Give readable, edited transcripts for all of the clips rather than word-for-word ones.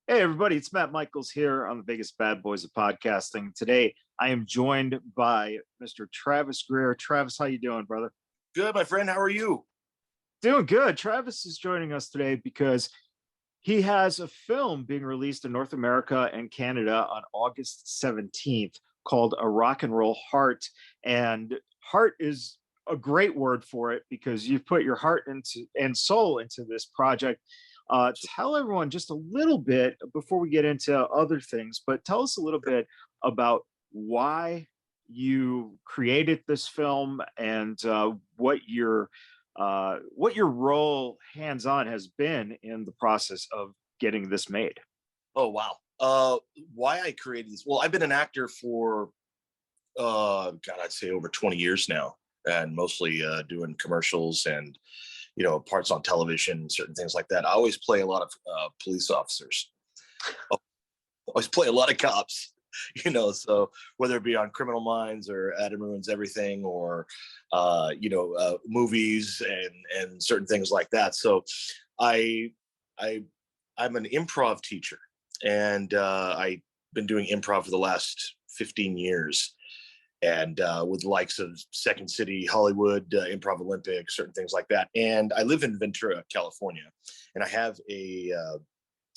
Hey, everybody, it's Matt Michaels here on the Vegas Badboyz of Podcasting. Today, I am joined by Mr. Travis Greer. Travis, how you doing, brother? Good, my friend. How are you? Doing good. Travis is joining us today because he has a film being released in North America and Canada on August 17th called A Rock and Roll Heart. And heart is a great word for it because you've put your heart into and soul into this project. Tell everyone just a little bit before we get into other things, but tell us a little bit about why you created this film and what your role hands-on has been in the process of getting this made. Oh, wow. Why I created this? Well, I've been an actor for, I'd say over 20 years now, and mostly doing commercials and parts on television, certain things like that. I always play a lot of police officers. I always play a lot of cops, so whether it be on Criminal Minds or Adam Ruins Everything or, movies and certain things like that. So I'm an improv teacher, and I've been doing improv for the last 15 years. And with the likes of Second City, Hollywood, Improv Olympics, certain things like that. And I live in Ventura, California, and I have a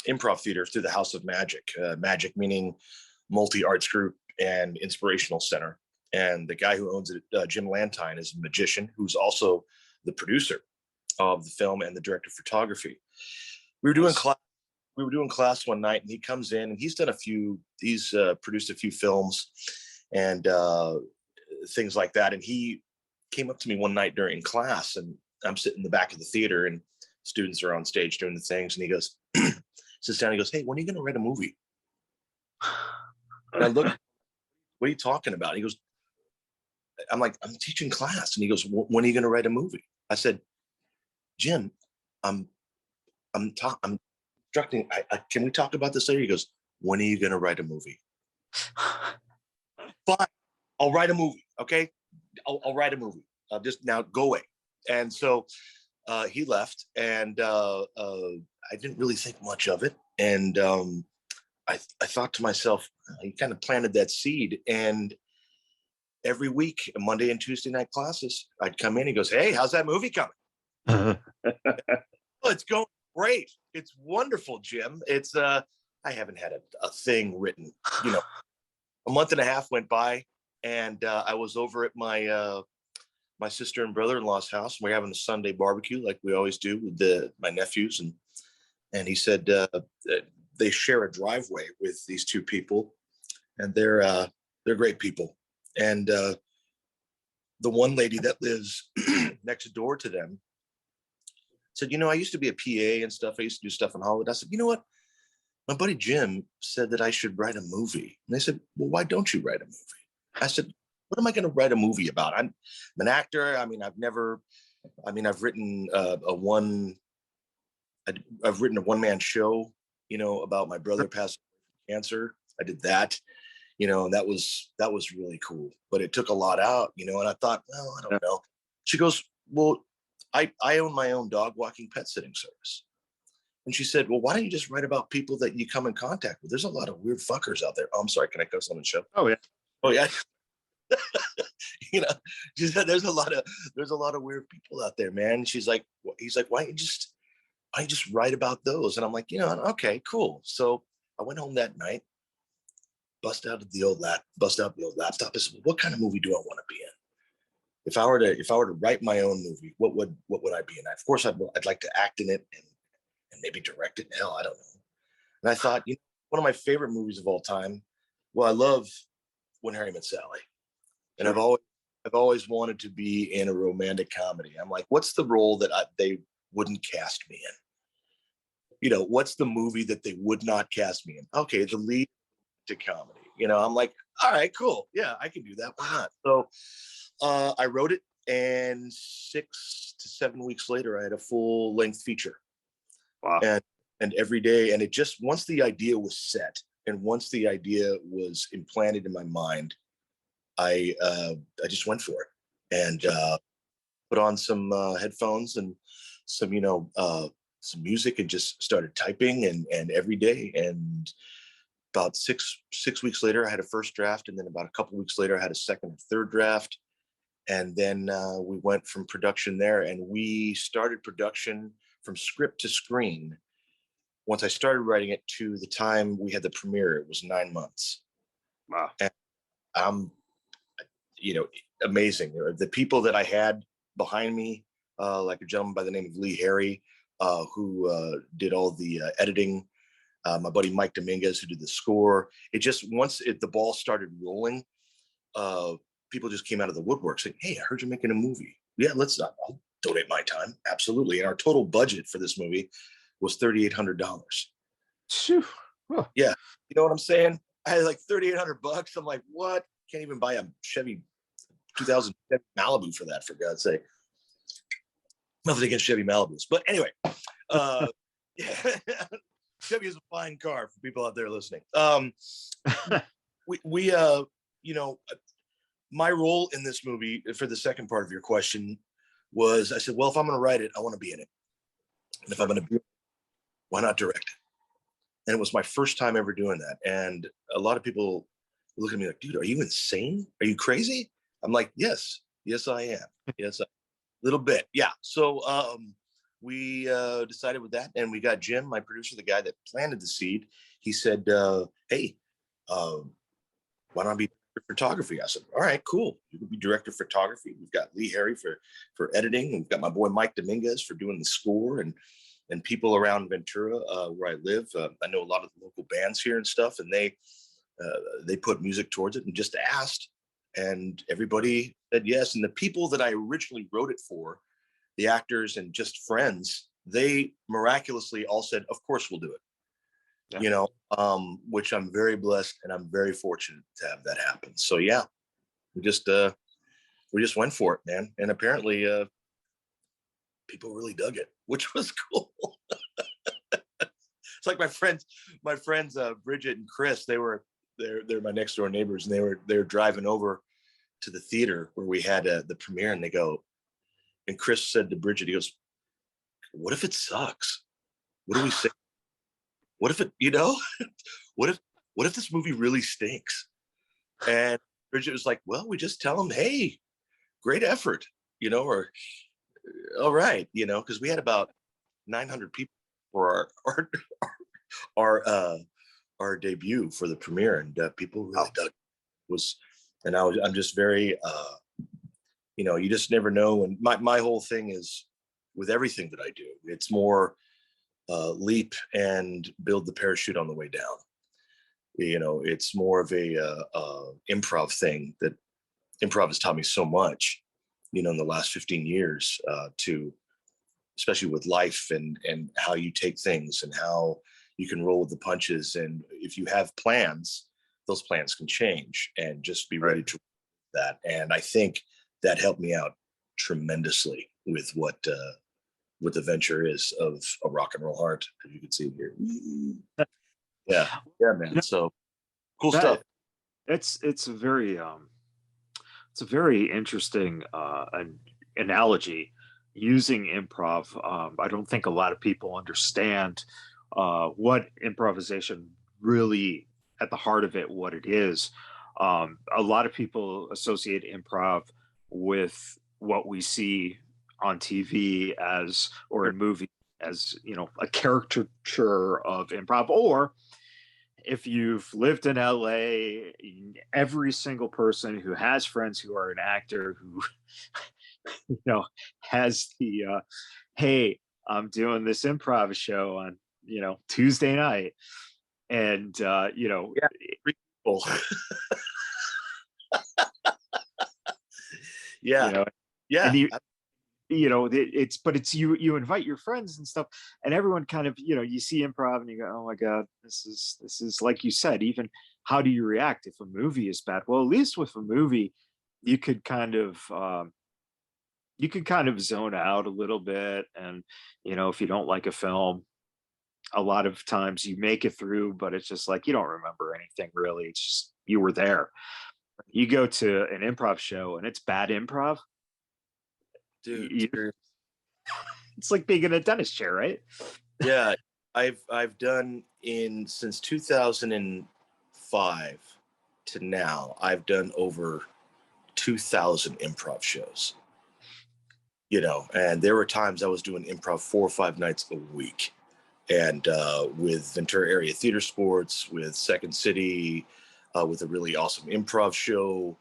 improv theater through the House of Magic. Magic meaning multi-arts group and inspirational center. And the guy who owns it, Jim Lantine, is a magician who's also the producer of the film and the director of photography. We were doing class one night, and he comes in, and he's produced a few films and things like that. And he came up to me one night during class, and I'm sitting in the back of the theater, and students are on stage doing the things. And he goes, sits down, he goes, "Hey, when are you going to write a movie?" And I look, "What are you talking about?" And he goes, I'm like, "I'm teaching class." And he goes, "When are you going to write a movie?" I said, "Jim, I'm instructing. Can we talk about this later?" He goes, "When are you going to write a movie?" "Fine, I'll write a movie. Okay, I'll write a movie. Just now go away." And so he left, and I didn't really think much of it. And I thought to myself, he kind of planted that seed. And every week, Monday and Tuesday night classes, I'd come in. He goes, "Hey, how's that movie coming?" "Oh, it's going great. It's wonderful, Jim. It's I haven't had a thing written, A month and a half went by, and I was over at my sister and brother-in-law's house. We're having a Sunday barbecue like we always do with my nephews, and he said they share a driveway with these two people, and they're great people. And the one lady that lives next door to them said, "I used to be a PA and stuff. I used to do stuff in Hollywood." I said, "You know what? My buddy Jim said that I should write a movie." And they said, "Well, why don't you write a movie?" I said, "What am I going to write a movie about? I'm an actor. I've written I've written a one-man show, about my brother passing away from cancer. I did that, and that was really cool, but it took a lot out, and I thought, well, I don't know." She goes, "Well, I own my own dog walking pet sitting service." And she said, "Well, why don't you just write about people that you come in contact with? There's a lot of weird fuckers out there." Oh, I'm sorry. Can I go on the show? Oh, yeah. Oh, yeah. She said, there's a lot of weird people out there, man. He's like, why don't you just write about those? And I'm like, okay, cool. So I went home that night, bust out the old laptop. I said, "What kind of movie do I want to be in? If I were to write my own movie, what would I be in?" Of course, I'd like to act in it and maybe direct it. Hell, I don't know. And I thought, one of my favorite movies of all time. Well, I love When Harry Met Sally, and I've always wanted to be in a romantic comedy. I'm like, what's the role that they wouldn't cast me in? What's the movie that they would not cast me in? Okay, the lead to comedy. I'm like, all right, cool. Yeah, I can do that. Why not? So I wrote it, and 6 to 7 weeks later, I had a full-length feature. Wow. And every day, and it just, once the idea was set and once the idea was implanted in my mind, I just went for it and put on some headphones and some some music and just started typing and every day. And about six weeks later, I had a first draft. And then about a couple of weeks later, I had a second and third draft. And then we went from production there, and we started production from script to screen. Once I started writing it to the time we had the premiere, it was 9 months. Wow. And amazing. The people that I had behind me, like a gentleman by the name of Lee Harry, who did all the editing, my buddy Mike Dominguez, who did the score. It just, once the ball started rolling, people just came out of the woodwork saying, "Hey, I heard you're making a movie. Yeah, I'll donate my time." Absolutely. And our total budget for this movie was $3,800. Oh. Yeah. You know what I'm saying? I had like $3,800. I'm like, what? Can't even buy a Chevy 2000 Malibu for that, for God's sake. Nothing against Chevy Malibus. But anyway, yeah. Chevy is a fine car for people out there listening. My role in this movie, for the second part of your question, was I said, well, if I'm going to write it, I want to be in it. And if I'm going to be, why not direct it? And it was my first time ever doing that. And a lot of people look at me like, dude, are you insane? Are you crazy? I'm like, yes, I am. Yes, a little bit. Yeah. So we decided with that, and we got Jim, my producer, the guy that planted the seed. He said, hey, why don't I be director of photography? I said, all right, cool. You can be director of photography. We've got Lee Harry for editing. We've got my boy Mike Dominguez for doing the score, and people around Ventura, where I live. I know a lot of the local bands here and stuff, and they put music towards it and just asked, and everybody said yes. And the people that I originally wrote it for, the actors and just friends, they miraculously all said, of course we'll do it. Yeah. Which I'm very blessed, and I'm very fortunate to have that happen. So yeah, we just went for it, man. And apparently people really dug it, which was cool. It's like my friends Bridget and Chris, they're my next door neighbors, and they were driving over to the theater where we had the premiere, and they go, and Chris said to Bridget, he goes, what if it sucks? What do we say? What if it, what if this movie really stinks? And Bridget was like, well, we just tell them, hey, great effort, or all right, because we had about 900 people for our debut for the premiere, and people really dug it. I'm just very, you just never know. And my whole thing is, with everything that I do, it's more leap and build the parachute on the way down. It's more of a improv thing that improv has taught me so much, in the last 15 years, especially with life and how you take things and how you can roll with the punches. And if you have plans, those plans can change, and just be ready to that. And I think that helped me out tremendously with what the venture is of a rock and roll heart, as you can see here. Yeah, man. So cool stuff. It's a very interesting analogy, using improv. I don't think a lot of people understand what improvisation really, at the heart of it, what it is. A lot of people associate improv with what we see on TV or in movies as, a caricature of improv. Or if you've lived in LA, every single person who has friends who are an actor who, has the, hey, I'm doing this improv show on, Tuesday night. And, people. Yeah. And it's you invite your friends and stuff, and everyone kind of, you see improv and you go, oh my God, this is like you said, even how do you react if a movie is bad? Well, at least with a movie, you could kind of zone out a little bit. And, if you don't like a film, a lot of times you make it through, but it's just like, you don't remember anything really. It's just, you were there. You go to an improv show and it's bad improv, dude. It's like being in a dentist chair, right? Yeah, I've done since 2005 to now, I've done over 2,000 improv shows. And there were times I was doing improv 4 or 5 nights a week, and with Ventura Area Theater Sports, with Second City, with a really awesome improv show,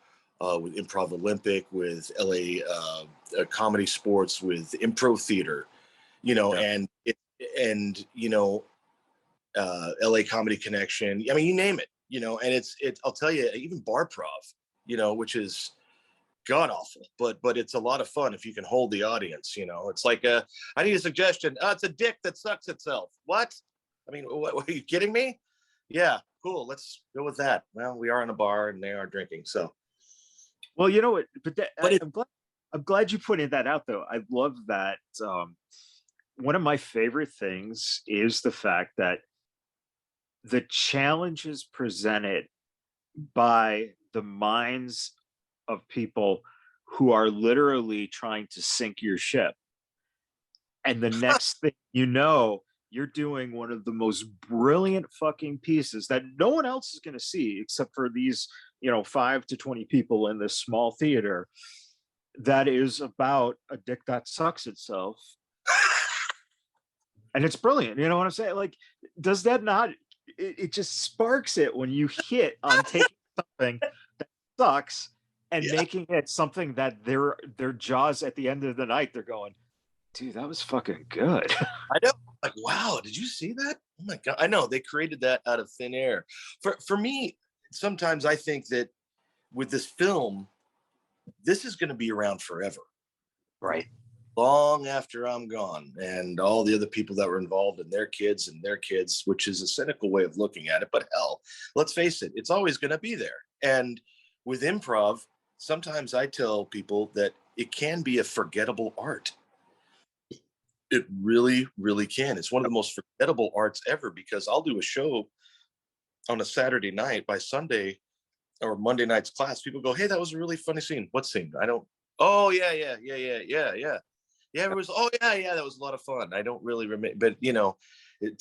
with Improv Olympic, with LA Comedy Sports, with Impro Theater, Yeah. and LA Comedy Connection. I mean, you name it, and it's I'll tell you, even bar prov, which is god awful, but it's a lot of fun if you can hold the audience. It's like, I need a suggestion. It's a dick that sucks itself. What? I mean, what, are you kidding me? Yeah, cool. Let's go with that. Well, we are in a bar and they are drinking, so. Well, you know what? But But it, I'm glad you pointed that out, though. I love that. One of my favorite things is the fact that the challenges presented by the minds of people who are literally trying to sink your ship. And the next thing you know, you're doing one of the most brilliant fucking pieces that no one else is going to see except for these, 5 to 20 people in this small theater, that is about a dick that sucks itself. And it's brilliant. You know what I'm saying? Like, does that not, it just sparks it when you hit on taking something that sucks and yeah, making it something that their jaws at the end of the night, they're going, dude, that was fucking good. I know. Like, wow, did you see that? Oh my god, I know they created that out of thin air. For me, sometimes I think that with this film, this is going to be around forever, Right. long after I'm gone, and all the other people that were involved and their kids, which is a cynical way of looking at it. But hell, let's face it, it's always going to be there. And with improv, sometimes I tell people that it can be a forgettable art. It really, really can. It's one of the most forgettable arts ever, because I'll do a show on a Saturday night. By Sunday or Monday night's class, people go, "Hey, that was a really funny scene." What scene? I don't. Oh yeah, yeah, yeah, yeah, yeah, yeah. Yeah, it was. Oh yeah, yeah, that was a lot of fun. I don't really remember, but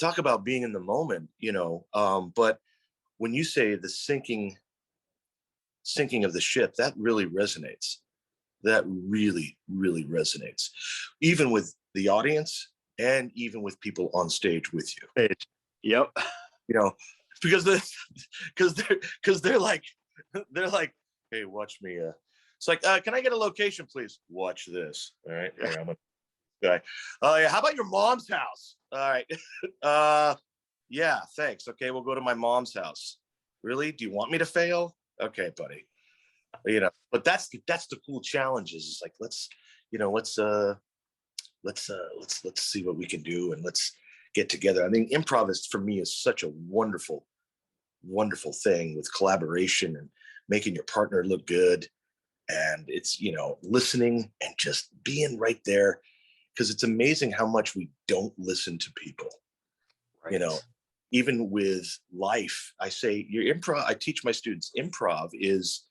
talk about being in the moment. But when you say the sinking of the ship, that really resonates. That really, really resonates, even with the audience and even with people on stage with you. Yep. You know, because they're like, hey, watch me. It's like, can I get a location, please? Watch this. All right, here, I'm a guy. Oh yeah, how about your mom's house? All right. Yeah, thanks. Okay, we'll go to my mom's house. Really? Do you want me to fail? Okay, buddy. But that's the cool challenges. It's like, let's see what we can do, and let's get together. I mean, improv is, for me, is such a wonderful, wonderful thing, with collaboration and making your partner look good. And it's, listening and just being right there, because it's amazing how much we don't listen to people. Right. Even with life, I say your improv, I teach my students, improv is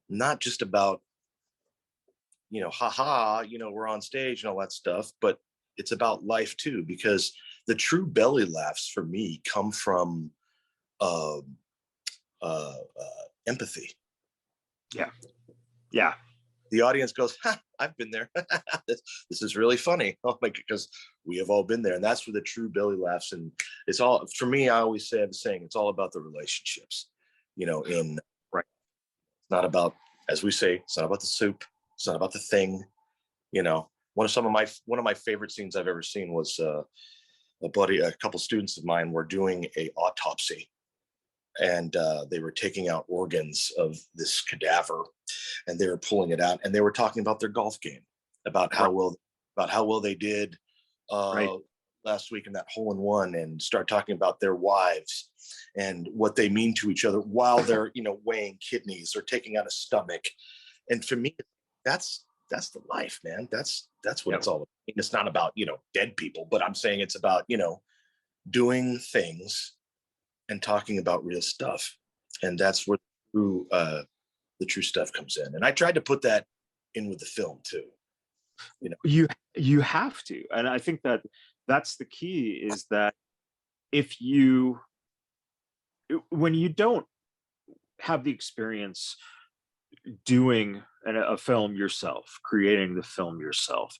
not just about, haha, we're on stage and all that stuff, but it's about life too, because the true belly laughs for me come from uh, empathy. Yeah. Yeah. The audience goes, ha, I've been there. this is really funny. Oh my, because we have all been there. And that's where the true belly laughs. And it's all, for me, I always say the saying, it's all about the relationships, right. It's not about, as we say, it's not about the soup. It's not about the thing. One of my favorite scenes I've ever seen was a couple students of mine were doing a autopsy, and they were taking out organs of this cadaver, and they were pulling it out, and they were talking about their golf game, about how well they did Right. last week in that hole in one, and start talking about their wives and what they mean to each other while they're weighing kidneys or taking out a stomach. And for me, that's the life, man. That's what it's all about. It's not about dead people, but I'm saying it's about doing things and talking about real stuff, and that's where the true stuff comes in. And I tried to put that in with the film too. You have to, and I think that that's the key, is that if you when you don't have the experience doing a film yourself, creating the film yourself,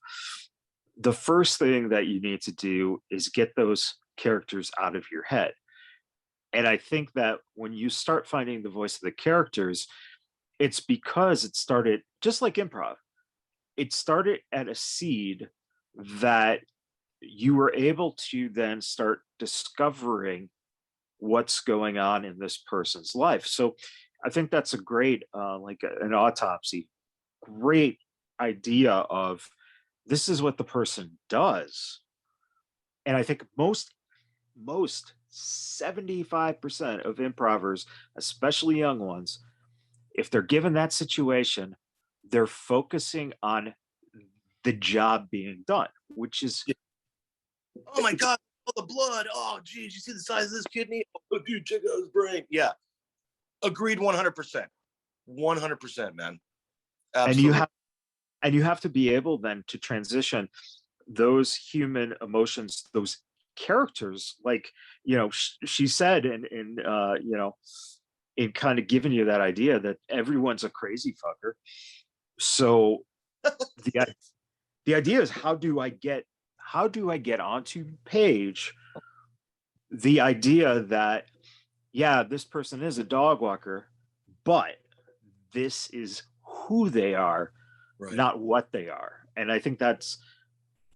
the first thing that you need to do is get those characters out of your head. And I think that when you start finding the voice of the characters, it's because it started just like improv. It started at a seed that you were able to then start discovering what's going on in this person's life. So I think that's a great, like an autopsy, great idea of this is what the person does. And I think most 75% of improvers, especially young ones, if they're given that situation, they're focusing on the job being done, which is, oh my God, all the blood. Oh, geez, you see the size of this kidney? Oh, dude, check out his brain. Yeah. Agreed 100%. 100%, man. Absolutely. And you have to be able then to transition those human emotions, those characters, like, she said, in kind of giving you that idea that everyone's a crazy fucker. So the idea is, how do I get onto page the idea that, yeah, this person is a dog walker, but this is who they are, right, not what they are. And I think that's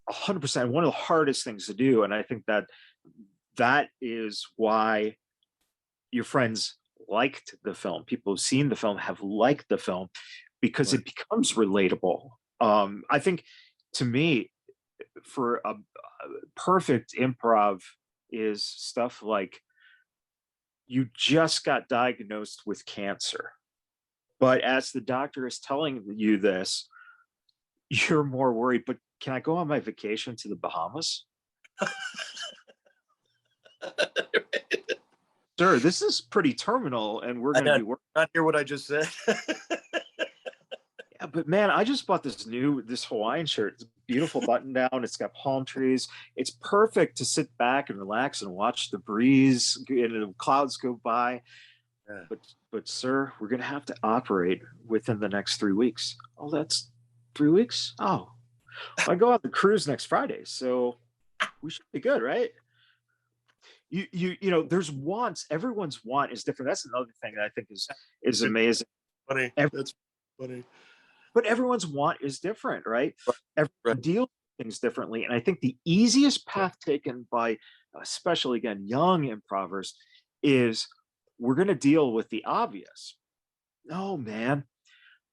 100% one of the hardest things to do. And I think that is why your friends liked the film. People who've seen the film have liked the film, because right, it becomes relatable. I think, to me, for a perfect improv is stuff like, you just got diagnosed with cancer, but as the doctor is telling you this, you're more worried, but can I go on my vacation to the Bahamas? Sir, this is pretty terminal, and we're going to be working. Not hear what I just said. Yeah, but man, I just bought this Hawaiian shirt. It's a beautiful button down. It's got palm trees. It's perfect to sit back and relax and watch the breeze and the clouds go by. Yeah. But sir, we're going to have to operate within the next 3 weeks. Oh, that's 3 weeks? Oh, I go on the cruise next Friday, so we should be good, right? There's wants. Everyone's want is different. That's another thing that I think is amazing. Funny. That's funny. But everyone's want is different, right? Everyone deals with things differently. And I think the easiest path taken by, especially again, young improvers, is, we're going to deal with the obvious. No, man,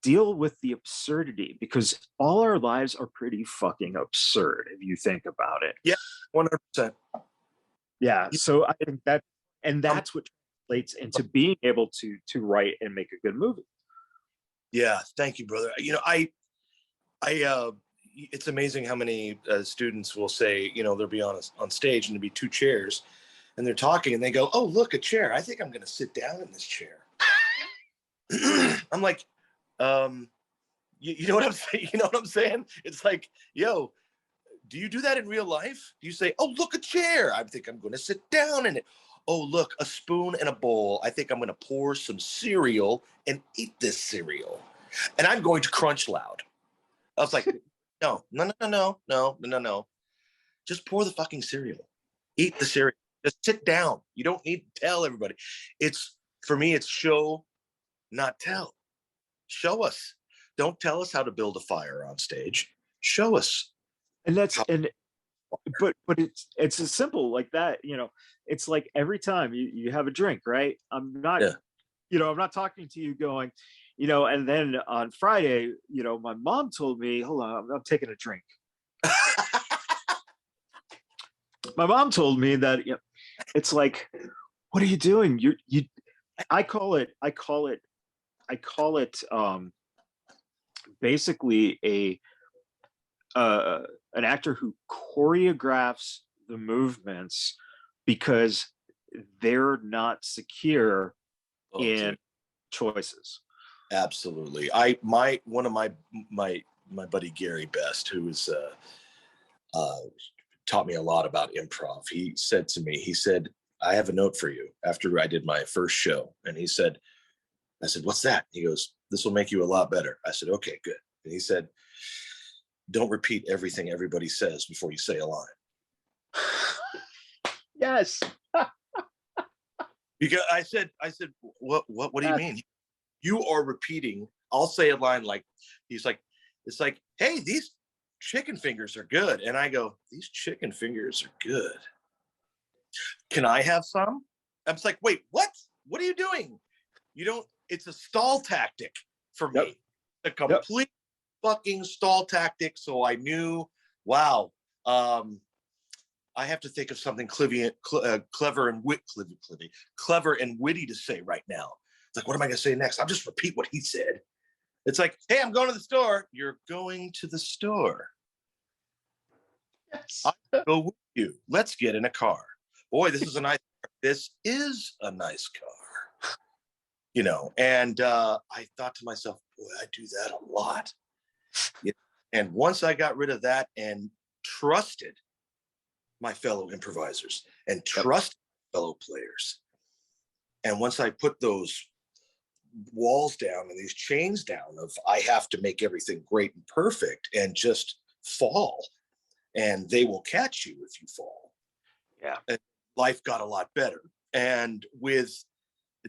deal with the absurdity, because all our lives are pretty fucking absurd if you think about it. Yeah, 100%. Yeah. So I think that's what translates into being able to write and make a good movie. Yeah, thank you, brother. It's amazing how many students will say, they'll be on stage and there'll be two chairs, and they're talking and they go, "Oh, look, a chair. I think I'm going to sit down in this chair." I'm like, you know what I'm saying? You know what I'm saying? It's like, yo, do you do that in real life? Do you say, "Oh, look, a chair. I think I'm going to sit down in it. Oh, look, a spoon and a bowl. I think I'm going to pour some cereal and eat this cereal. And I'm going to crunch loud." I was like, no. Just pour the fucking cereal. Eat the cereal. Just sit down. You don't need to tell everybody. For me, it's show, not tell. Show us. Don't tell us how to build a fire on stage. Show us. But it's as simple like that. It's like every time you have a drink, right? I'm not talking to you going, and then on Friday, my mom told me, hold on, I'm taking a drink. My mom told me that, it's like, what are you doing? I call it basically an actor who choreographs the movements because they're not secure in choices. Absolutely. One of my my buddy Gary Best, who was taught me a lot about improv. He said to me, he said, I have a note for you after I did my first show. And he said, I said, what's that? He goes, this will make you a lot better. I said, okay, good. And he said, don't repeat everything everybody says before you say a line. Yes. Because I said, what do you mean? You are repeating. I'll say a line like, he's like, it's like, hey, these chicken fingers are good. And I go, these chicken fingers are good. Can I have some? I'm just like, wait, what? What are you doing? You don't, it's a stall tactic for me. A complete fucking stall tactic. So I knew, wow, I have to think of something clever and witty to say right now. It's like, what am I going to say next? I'll just repeat what he said. It's like, hey, I'm going to the store. You're going to the store. Yes. I'll go with you. Let's get in a car. Boy, this is a nice car. This is a nice car. You know, and I thought to myself, boy, I do that a lot. Yeah. And once I got rid of that and trusted my fellow improvisers and trusted fellow players, and once I put those walls down and these chains down of I have to make everything great and perfect and just fall, and they will catch you if you fall. Yeah. And life got a lot better. And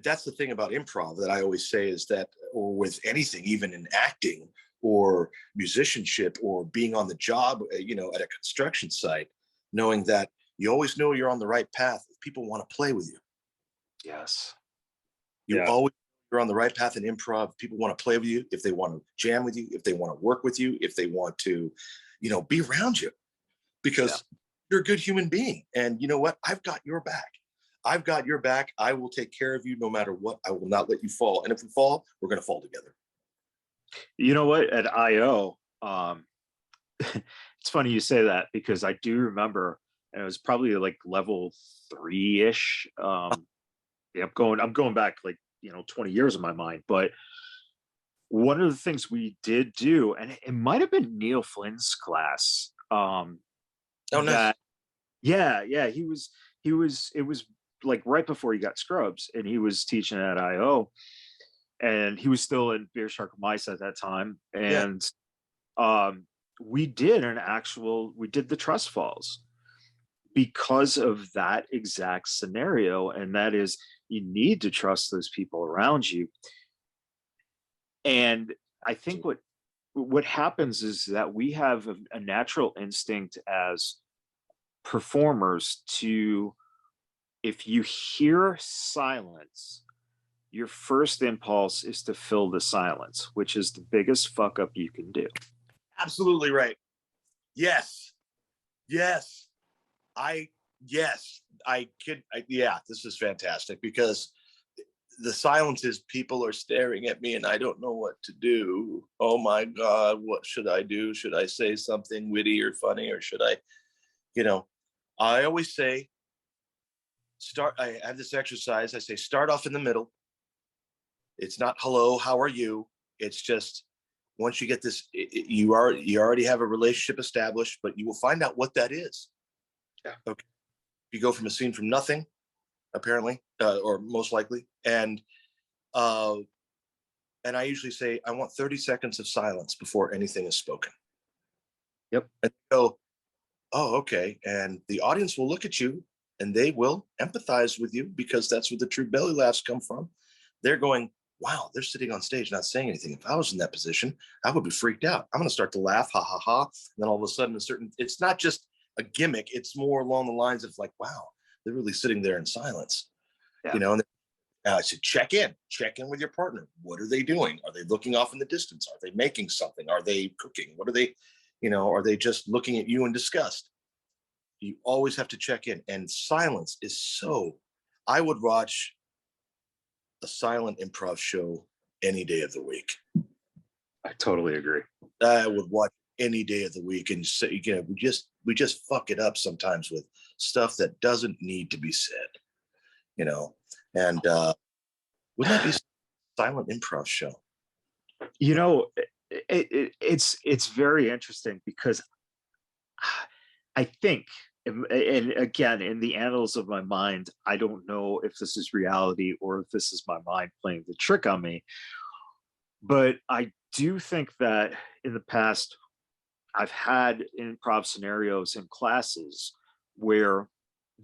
that's the thing about improv that I always say is that, or with anything, even in acting or musicianship or being on the job, you know, at a construction site, knowing that you always know you're on the right path if people want to play with you. Yes. You always, you're on the right path in improv. People want to play with you, if they want to jam with you, if they want to work with you, if they want to, you know, be around you, because you're a good human being. And you know what? I've got your back. I've got your back. I will take care of you no matter what. I will not let you fall. And if we fall, we're going to fall together. You know what? At IO, it's funny you say that, because I do remember, and it was probably like level 3-ish. Yeah, I'm going back like, 20 years in my mind. But one of the things we did do, and it might have been Neil Flynn's class. Nice. Yeah, it was like right before he got Scrubs, and he was teaching at IO, and he was still in Beer Shark Mice at that time. And we did the trust falls because of that exact scenario. And that is, you need to trust those people around you. And I think what happens is that we have a natural instinct as performers to, if you hear silence, your first impulse is to fill the silence, which is the biggest fuck up you can do. Absolutely right. Yes. This is fantastic, because the silence is, people are staring at me and I don't know what to do. Oh my God, what should I do? Should I say something witty or funny, or should I, I always say, I have this exercise. I say, start off in the middle. It's not hello, how are you? It's just, once you get this, you already have a relationship established, but you will find out what that is. Yeah. Okay. You go from a scene from nothing, apparently, or most likely, and I usually say, I want 30 seconds of silence before anything is spoken. Yep. And go, oh, okay. And the audience will look at you and they will empathize with you, because that's where the true belly laughs come from. They're going, wow, they're sitting on stage not saying anything. If I was in that position, I would be freaked out. I'm going to start to laugh, ha, ha, ha. And then all of a sudden, it's not just a gimmick. It's more along the lines of like, wow, they're really sitting there in silence. Yeah. And I said, check in with your partner. What are they doing? Are they looking off in the distance? Are they making something? Are they cooking? What are they, are they just looking at you in disgust? You always have to check in, and silence is so, I would watch a silent improv show any day of the week. I totally agree. I would watch any day of the week, and say, we just fuck it up sometimes with stuff that doesn't need to be said, and wouldn't that be a silent improv show? It's very interesting because I think, and again, in the annals of my mind, I don't know if this is reality or if this is my mind playing the trick on me. But I do think that in the past, I've had improv scenarios in classes where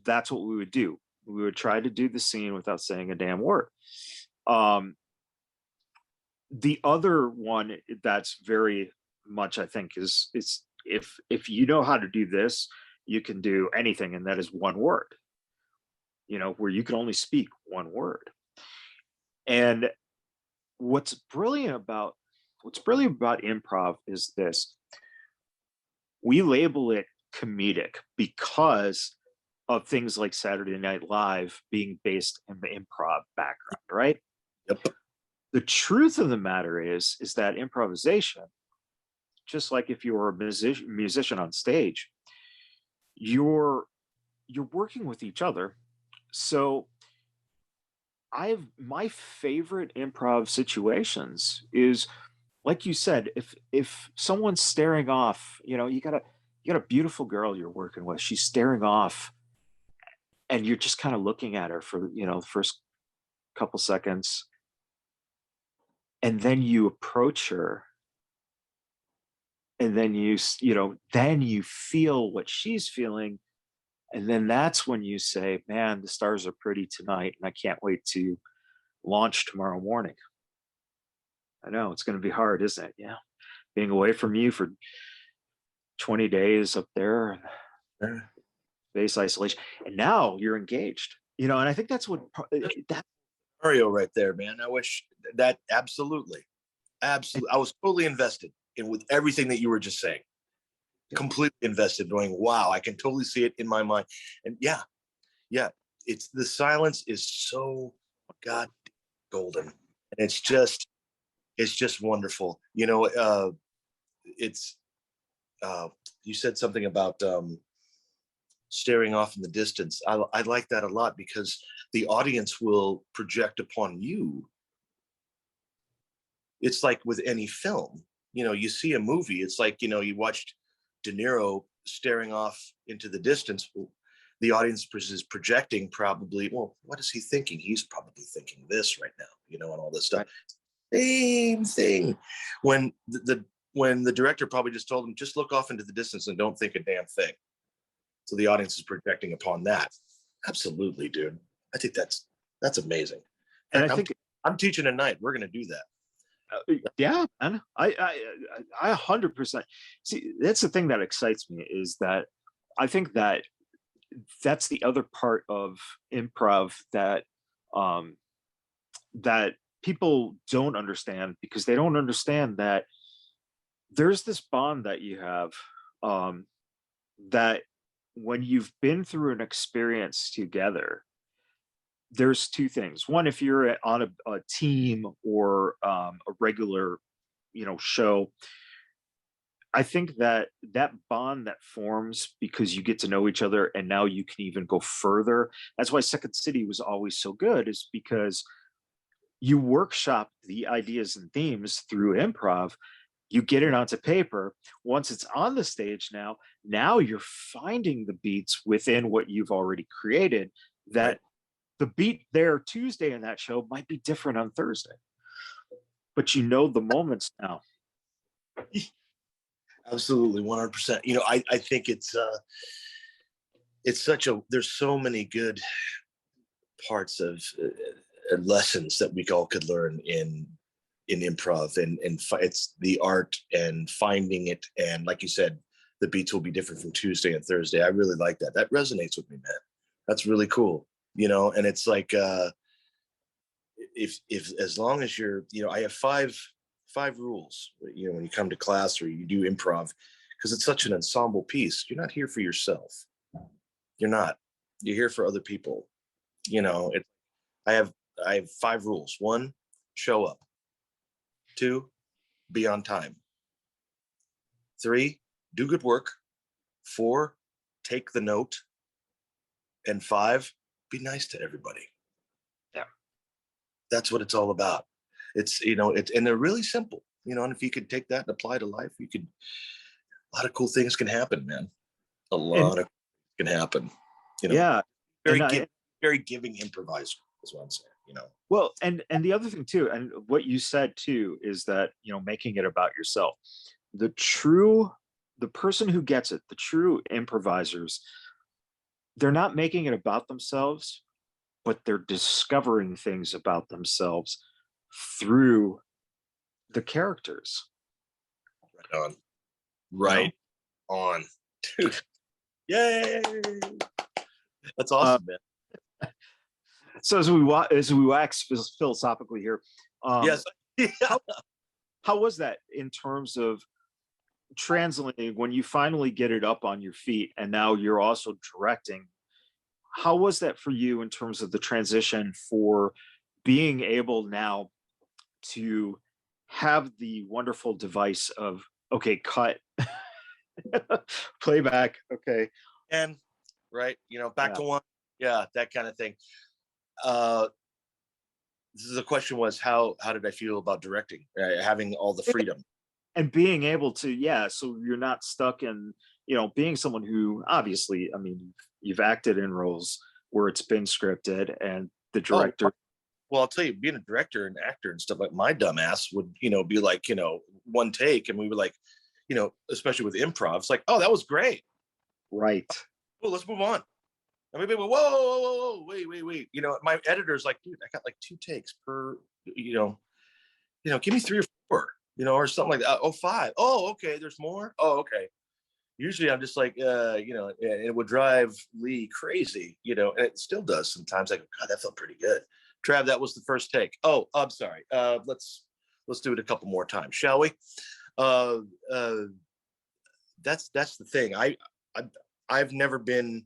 that's what we would do. We would try to do the scene without saying a damn word. Um, the other one that's very much, I think, is if you know how to do this, you can do anything, and that is one word. Where you can only speak one word. And what's brilliant about improv is this: we label it comedic because of things like Saturday Night Live being based in the improv background, right? Yep. The truth of the matter is that improvisation, just like if you were a musician on stage, you're working with each other. So I've my favorite improv situations is, like you said, if someone's staring off, you got a beautiful girl you're working with, she's staring off, and you're just kind of looking at her for the first couple seconds, and then you approach her, and then then you feel what she's feeling, and then that's when you say, man, the stars are pretty tonight, and I can't wait to launch tomorrow morning. I know it's going to be hard, isn't it? Yeah, being away from you for 20 days up there, space isolation, and now you're engaged. And I think that's what that Mario right there, man. I wish that absolutely. I was totally invested in with everything that you were just saying. Completely invested, going, wow, I can totally see it in my mind. And yeah, it's the silence is so god golden. And it's just wonderful. It's you said something about staring off in the distance. I like that a lot because the audience will project upon you. It's like with any film, you see a movie, it's like, you watched De Niro staring off into the distance. The audience is projecting probably, well, what is he thinking? He's probably thinking this right now, and all this stuff. Right. Same thing. When the director probably just told him, just look off into the distance and don't think a damn thing. So the audience is projecting upon that. Absolutely, dude. I think that's amazing. And I think I'm teaching tonight. We're going to do that. Yeah, man. I 100%. See, that's the thing that excites me, is that I think that that's the other part of improv that that people don't understand, because they don't understand that there's this bond that you have, that when you've been through an experience together, there's two things. One, if you're on a team or a regular show, I think that bond that forms because you get to know each other, and now you can even go further. That's why Second City was always so good, is because you workshop the ideas and themes through improv. You get it onto paper. Once it's on the stage, now you're finding the beats within what you've already created, that right. The beat there Tuesday in that show might be different on Thursday, but the moments now. Absolutely, 100%. I think it's there's so many good parts of lessons that we all could learn in improv, and it's the art and finding it. And like you said, the beats will be different from Tuesday and Thursday. I really like that. That resonates with me, man. That's really cool. And it's like, if as long as you're, I have five rules, when you come to class or you do improv, because it's such an ensemble piece. You're not here for yourself. You're not. You're here for other people. I have 5 rules. 1, show up. 2, be on time. 3, do good work. 4, take the note. And 5, be nice to everybody. Yeah. That's what it's all about. It's, and they're really simple. and if you could take that and apply it to life, a lot of cool things can happen, man. A And lot of can happen. yeah, Very and very giving improviser is what I'm saying. well, and the other thing too, and what you said too, is that making it about yourself. The person who gets it, the true improvisers, they're not making it about themselves, but they're discovering things about themselves through the characters. Right on. Right on. Dude. Yay. That's awesome, man. So as we wax philosophically here, yes. how was that in terms of translating when you finally get it up on your feet and now you're also directing? How was that for you in terms of the transition for being able now to have the wonderful device of, okay, cut, playback, okay, and right, back to one, that kind of thing. The question was how did I feel about directing, having all the freedom and being able to, so you're not stuck in, being someone who obviously, I mean, you've acted in roles where it's been scripted and the director. Well, I'll tell you, being a director and actor and stuff, like my dumbass would, be like, one take, and we were like, especially with improv, it's like, oh, that was great. Right. Well, let's move on. And we'd be like, whoa, wait. My editor's like, dude, I got like 2 takes per, give me 3 or 4, or something like that. Oh, 5. Oh, okay. There's more. Oh, okay. Usually I'm just like, it would drive Lee crazy, and it still does sometimes. I go, God, that felt pretty good. Trav, that was the first take. Oh, I'm sorry. Let's do it a couple more times, shall we? That's the thing. I've never been,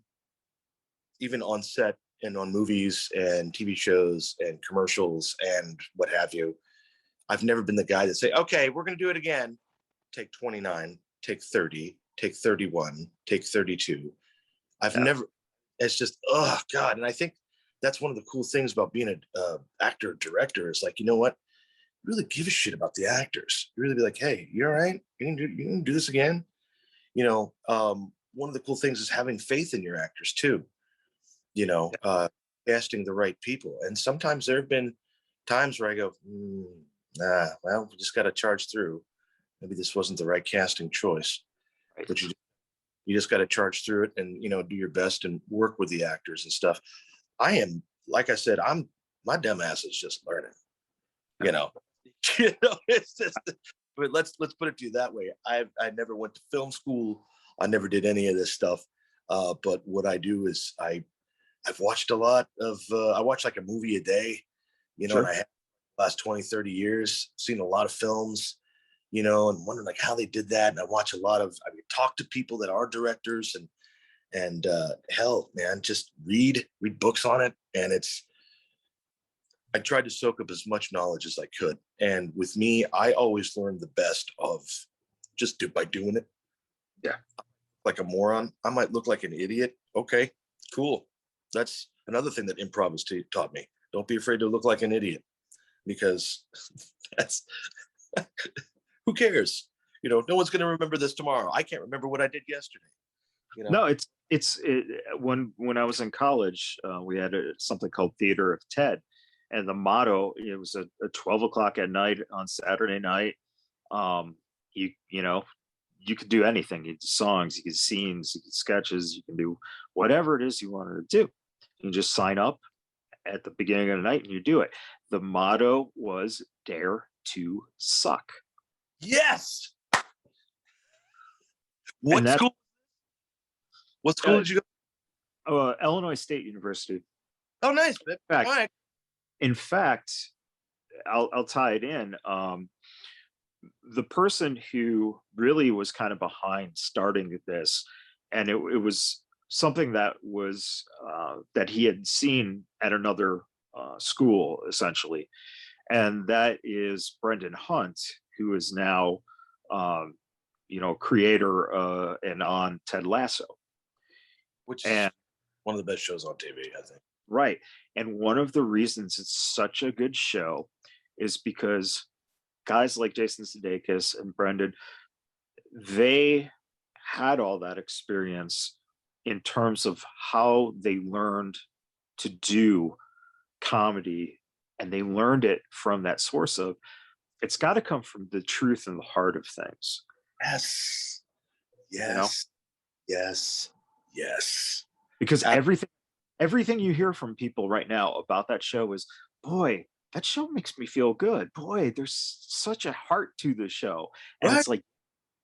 even on set and on movies and TV shows and commercials and what have you, I've never been the guy that say, okay, we're going to do it again. Take 29, take 30, take 31, take 32. I've never, it's just, oh God. And I think that's one of the cool things about being an actor, director, is like, you know what? You really give a shit about the actors. You really be like, hey, you all right? You can do this again? One of the cool things is having faith in your actors too. Casting the right people. And sometimes there have been times where I go, well, we just got to charge through. Maybe this wasn't the right casting choice. Right. But you just got to charge through it and, do your best and work with the actors and stuff. I am, like I said, my dumb ass is just learning, it's just, but let's put it to you that way. I never went to film school. I never did any of this stuff. But what I do is I've watched a lot of, I watch like a movie a day, Sure. And I have last 20, 30 years, seen a lot of films, and wondering like how they did that. And I watch a lot of, I mean, talk to people that are directors and hell, man, just read books on it. And I tried to soak up as much knowledge as I could. And with me, I always learned the best of just by doing it. Yeah. Like a moron. I might look like an idiot. Okay, cool. That's another thing that improv has taught me. Don't be afraid to look like an idiot, because that's who cares? No one's going to remember this tomorrow. I can't remember what I did yesterday. No, when I was in college, we had something called Theater of Ted, and the motto, it was a 12 o'clock at night on Saturday night. You could do anything. You could do songs, you could scenes, you could sketches, you can do whatever it is you wanted to do. You can just sign up at the beginning of the night and you do it. The motto was dare to suck. Yes. What school did you go? Illinois State University. Oh, nice. In fact, I'll tie it in. The person who really was kind of behind starting this, and it was something that was that he had seen at another school, essentially, and that is Brendan Hunt, who is now, creator and on Ted Lasso, which is one of the best shows on TV, I think. Right, and one of the reasons it's such a good show is because guys like Jason Sudeikis and Brendan, they had all that experience in terms of how they learned to do comedy, and they learned it from that source of it's got to come from the truth and the heart of things. Yes. You know, Yes. Yes. Yes. because I- everything you hear from people right now about that show is, boy, that show makes me feel good. Boy, there's such a heart to the show. And right. it's like,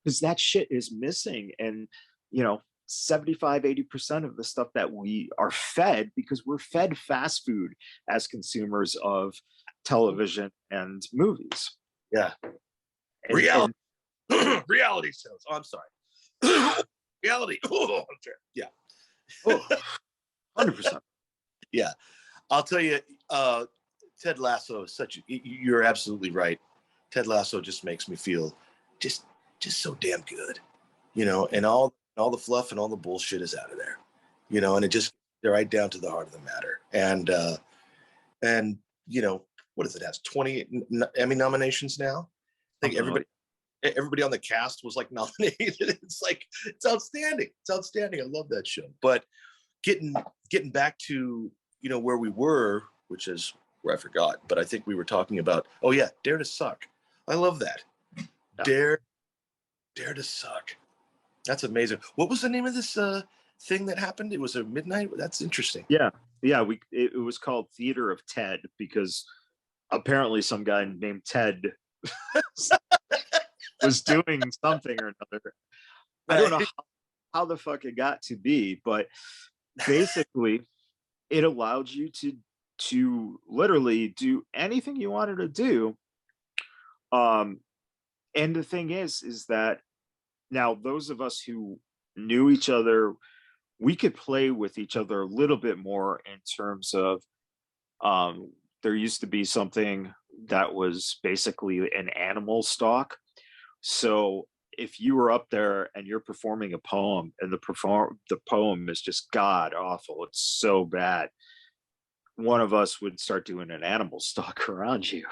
because that shit is missing. And, you know, 75-80% of the stuff that we are fed, because we're fed fast food as consumers of television and movies. Yeah. And Reality shows. Oh, I'm sorry. Reality. Oh, yeah. oh, 100%. Yeah. I'll tell you, Ted Lasso is you're absolutely right. Ted Lasso just makes me feel just so damn good, you know, and all the fluff and all the bullshit is out of there, you know, and they're right down to the heart of the matter. And you know, what does it has 20 Emmy nominations now? I think everybody on the cast was like nominated. It's like, it's outstanding. It's outstanding. I love that show. But getting back to, you know, where we were, which is where I forgot, but I think we were talking about, oh yeah, Dare to Suck. I love that. Yeah. Dare to Suck. That's amazing. What was the name of this thing that happened? It was a midnight. That's interesting. Yeah. It was called Theater of Ted because apparently some guy named Ted was doing something or another. I don't know how the fuck it got to be, but basically it allowed you to literally do anything you wanted to do. And the thing is that now those of us who knew each other, we could play with each other a little bit more in terms of there used to be something that was basically an animal stock. So if you were up there and you're performing a poem and the poem is just god awful, it's so bad, one of us would start doing an animal stock around you.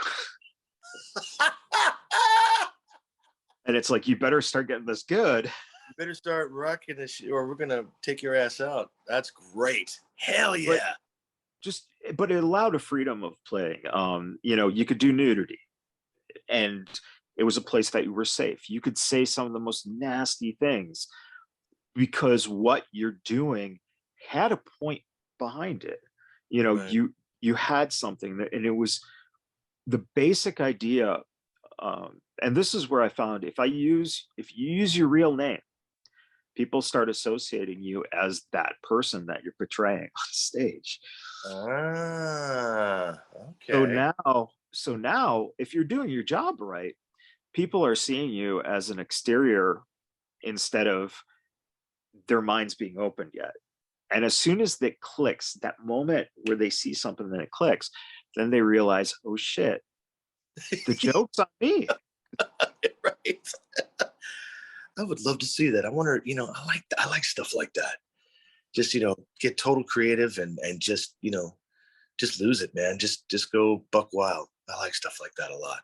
And it's like, you better start getting this good. You better start rocking this or we're gonna take your ass out. That's great. Hell yeah. But it allowed a freedom of playing. You know, you could do nudity, and it was a place that you were safe. You could say some of the most nasty things because what you're doing had a point behind it. You know, right. you had something that, and it was the basic idea. And this is where I found if you use your real name, people start associating you as that person that you're portraying on stage. Okay. So now, if you're doing your job right, people are seeing you as an exterior instead of their minds being opened yet. And as soon as that clicks, that moment where they see something that it clicks, then they realize, oh shit, the joke's on me. Right. I would love to see that. I wonder, you know, I like stuff like that. Just, you know, get total creative and just, you know, just lose it, man. Just go buck wild. I like stuff like that a lot.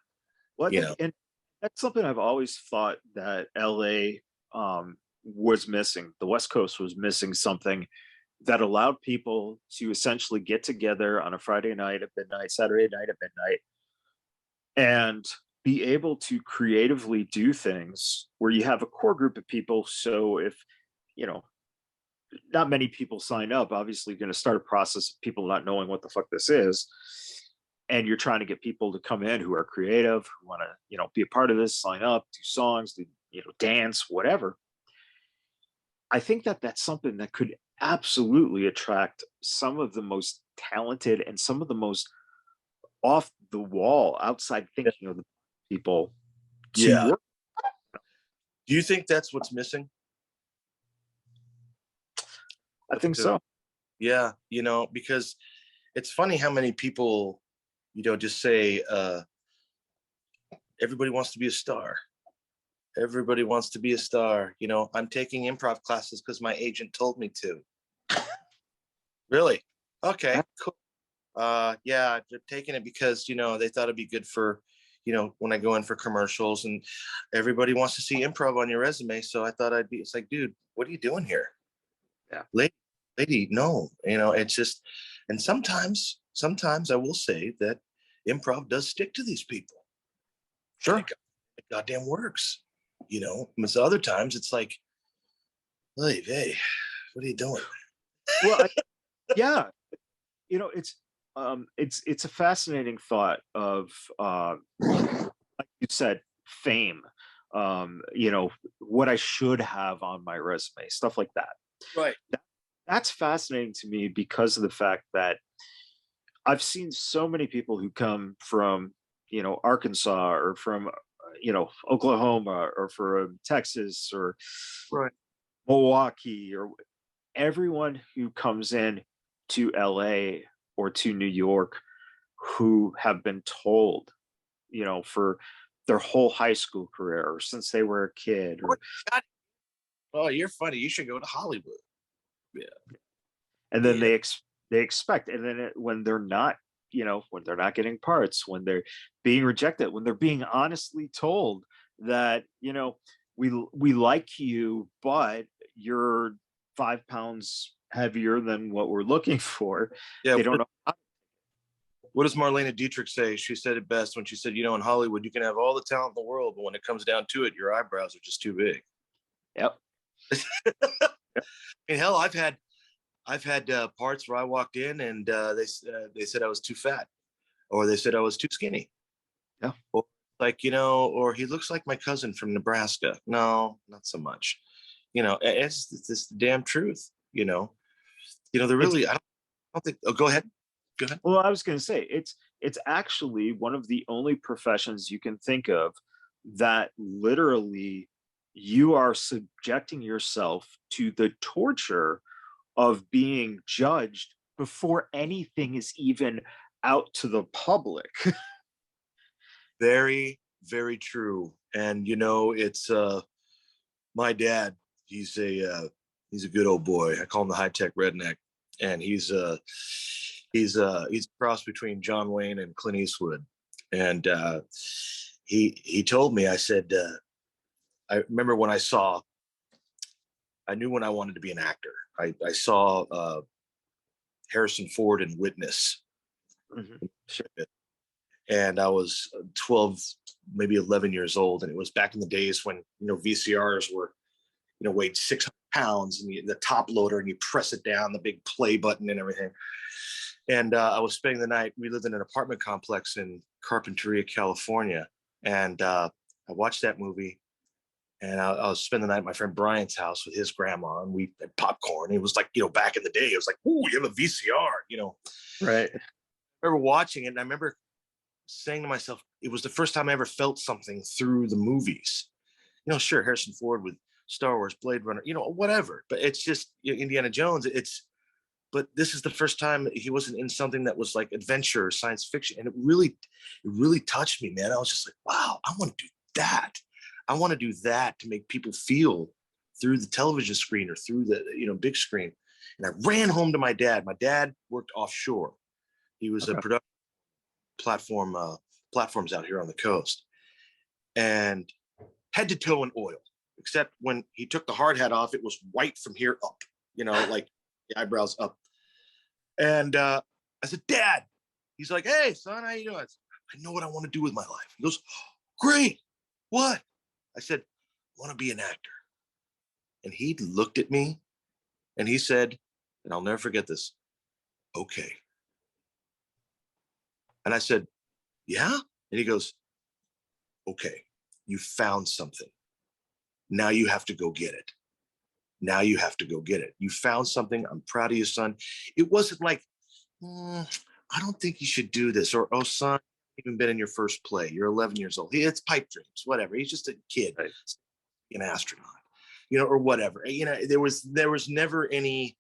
Well, and that's something I've always thought that LA was missing. The West Coast was missing something that allowed people to essentially get together on a Friday night at midnight, Saturday night at midnight, and be able to creatively do things where you have a core group of people. So if, you know, not many people sign up, obviously you're going to start a process of people not knowing what the fuck this is. And you're trying to get people to come in who are creative, who want to, you know, be a part of this, sign up, do songs, do, you know, dance, whatever. I think that that's something that could absolutely attract some of the most talented and some of the most off the wall, outside thinking of the people to work. Do you think that's what's missing? I think so. Yeah, you know, because it's funny how many people, you know, just say everybody wants to be a star. Everybody wants to be a star. You know, I'm taking improv classes because my agent told me to. Really? Okay, cool. Yeah, they're taking it because, you know, they thought it'd be good for, when I go in for commercials, and everybody wants to see improv on your resume. So I thought it's like, dude, what are you doing here? Yeah. Lady, no, it's just, and sometimes I will say that improv does stick to these people. Sure. And it goddamn works, And so other times it's like, hey, what are you doing? Well, yeah, it's a fascinating thought of, like you said, fame. What I should have on my resume, stuff like that. Right. That's fascinating to me because of the fact that I've seen so many people who come from, Arkansas or from, Oklahoma or from Texas or Right. Milwaukee, or everyone who comes in to LA or to New York who have been told, for their whole high school career or since they were a kid, or Oh, you're funny. You should go to Hollywood. Yeah. and then Yeah. they expect, and then when they're not, when they're not getting parts, when they're being rejected, when they're being honestly told that, we like you, but you're 5 pounds heavier than what we're looking for. Yeah. They don't know. What does Marlene Dietrich say? She said it best when she said, in Hollywood, you can have all the talent in the world, but when it comes down to it, your eyebrows are just too big. Yep. Hell, I've had parts where I walked in and they said I was too fat, or they said I was too skinny. Yeah. Or or he looks like my cousin from Nebraska. No, not so much. It's this damn truth. They're really. I don't think. Oh, go ahead. Go ahead. Well, I was going to say it's actually one of the only professions you can think of that literally you are subjecting yourself to the torture of being judged before anything is even out to the public. Very, very true. And it's my dad. He's a good old boy. I call him the high-tech redneck, and he's a cross between John Wayne and Clint Eastwood. And he told me, I said, I remember when I knew when I wanted to be an actor. I saw Harrison Ford in Witness. Mm-hmm. Sure. And I was 12, maybe 11 years old. And it was back in the days when, VCRs were, weighed 600 pounds, and the top loader, and you press it down, the big play button and everything. And I was spending the night. We lived in an apartment complex in Carpinteria, California. And I watched that movie. And I was spending the night at my friend Brian's house with his grandma, and we had popcorn. It was like, back in the day, it was like, ooh, you have a VCR, Right. I remember watching it, and I remember saying to myself, it was the first time I ever felt something through the movies. Sure, Harrison Ford with Star Wars, Blade Runner, whatever. But it's just Indiana Jones. But this is the first time he wasn't in something that was like adventure or science fiction. And it really touched me, man. I was just like, wow, I want to do that. I want to do that to make people feel through the television screen or through the, big screen. And I ran home to my dad. My dad worked offshore. He was a production platforms out here on the coast, and head to toe in oil, except when he took the hard hat off, it was white from here up, like the eyebrows up. And I said, Dad. He's like, hey, son, how you doing? I said, I know what I want to do with my life. He goes, great. What? I said, I want to be an actor. And he looked at me and he said, and I'll never forget this, okay. And I said, yeah? And he goes, okay, you found something. Now you have to go get it. Now you have to go get it. You found something. I'm proud of you, son. It wasn't like, I don't think you should do this. Or, oh, son, you've even been in your first play. You're 11 years old. It's pipe dreams, whatever. He's just a kid, right? An astronaut, or whatever. There was never any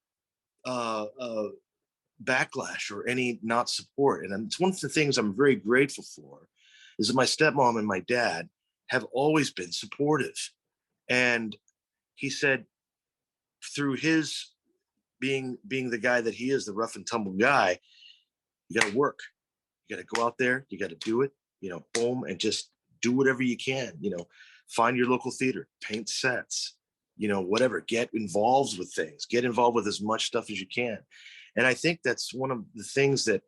backlash or any not support. And it's one of the things I'm very grateful for is that my stepmom and my dad have always been supportive. And he said, through his being the guy that he is, the rough and tumble guy, you got to work. You got to go out there. You got to do it. boom, and just do whatever you can, find your local theater, paint sets, whatever, get involved with things, get involved with as much stuff as you can. And I think that's one of the things that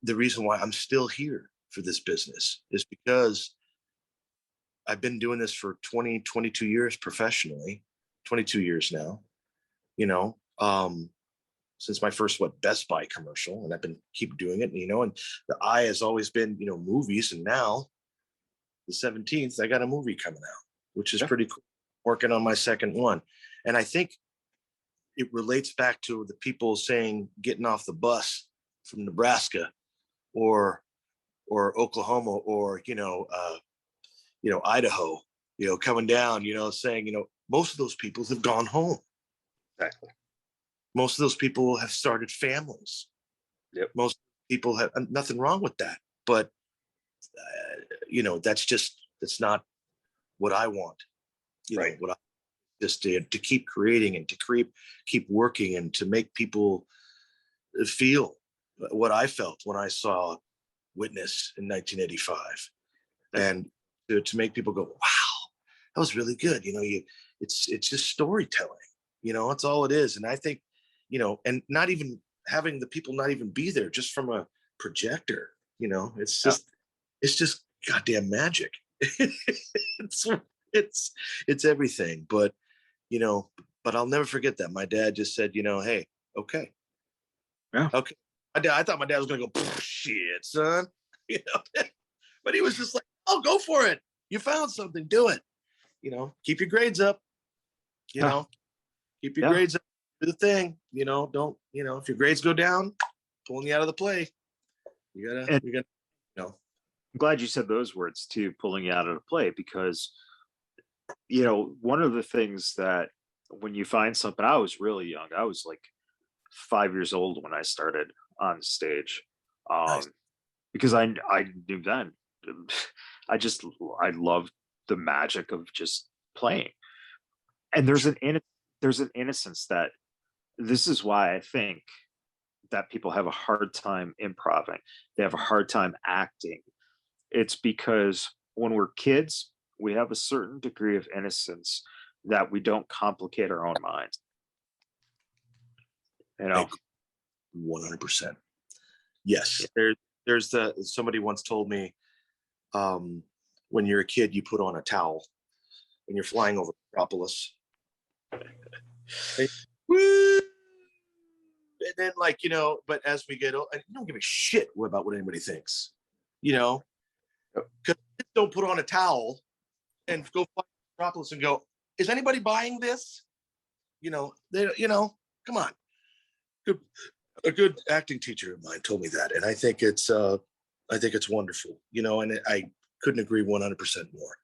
the reason why I'm still here for this business is because I've been doing this for 22 years professionally, 22 years now, since my first Best Buy commercial, and I've been keep doing it, and the eye has always been, movies, and now the 17th, I got a movie coming out, which is pretty cool. Working on my second one. And I think it relates back to the people saying getting off the bus from Nebraska or Oklahoma or, Idaho, coming down, saying, most of those people have gone home. Exactly. Most of those people have started families. Yep. Most people have nothing wrong with that. But, that's not what I want. Right. What I just did to keep creating and to keep working and to make people feel what I felt when I saw Witness in 1985, and to make people go, wow, that was really good. It's just storytelling. It's all it is. And I think, and not even having the people not even be there, just from a projector. It's just goddamn magic. It's everything. But I'll never forget that my dad just said, hey, okay. Yeah. Okay. I thought my dad was gonna go, shit, son. But he was just like, oh, go for it. You found something, do it. Keep your grades up. Keep your grades up. Do the thing. Don't, if your grades go down, pulling you out of the play. You gotta. I'm glad you said those words too, pulling you out of the play, because one of the things that when you find something, I was really young. I was like 5 years old when I started on stage, Nice. because I knew then. I loved the magic of just playing, and there's an innocence that this is why I think that people have a hard time improving. They have a hard time acting. It's because when we're kids, we have a certain degree of innocence that we don't complicate our own minds. 100%. Yes. There's somebody once told me, when you're a kid, you put on a towel and you're flying over Metropolis. Woo! And then, but as we get old, I don't give a shit about what anybody thinks, because kids don't put on a towel and go fly Metropolis and go, is anybody buying this? Come on. A good acting teacher of mine told me that, and I think it's wonderful, and I couldn't agree 100% more.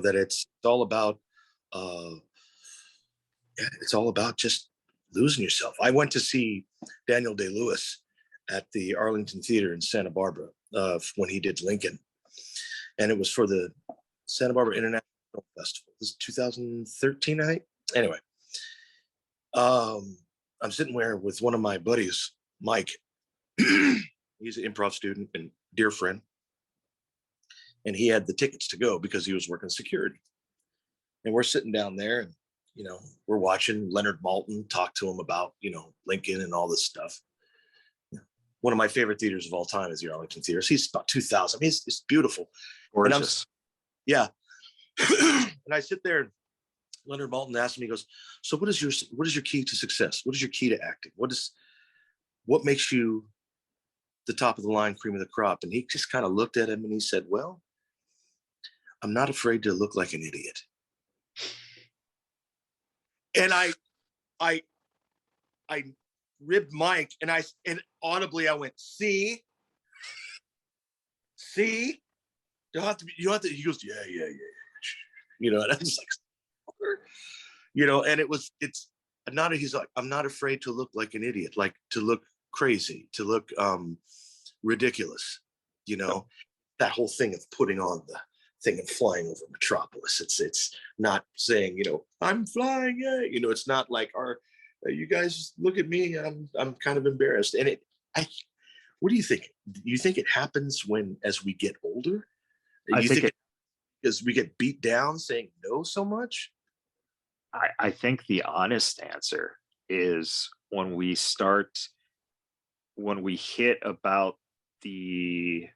That it's all about just losing yourself. I went to see Daniel Day-Lewis at the Arlington Theater in Santa Barbara when he did Lincoln, and it was for the Santa Barbara International Film Festival. This is 2013, I think. Anyway, I'm sitting there with one of my buddies, Mike. He's an improv student and dear friend. And he had the tickets to go because he was working security. And we're sitting down there and, we're watching Leonard Maltin talk to him about, Lincoln and all this stuff. One of my favorite theaters of all time is the Arlington Theater. He's about 2,000. It's beautiful. Gorgeous. Yeah. And I sit there and Leonard Maltin asked me, he goes, so what is your key to success? What is your key to acting? What makes you the top of the line, cream of the crop? And he just kind of looked at him and he said, well, I'm not afraid to look like an idiot. And I ribbed Mike and audibly I went, see, you have to, he goes, yeah. And I was like, and he's like, I'm not afraid to look like an idiot, like to look crazy, to look ridiculous, that whole thing of putting on the thing and flying over Metropolis. It's not saying, I'm flying, it's not like you guys look at me, I'm kind of embarrassed. And What do you think? Do you think it happens as we get older? Do I you think think as we get beat down saying no so much? I think the honest answer is when we hit about the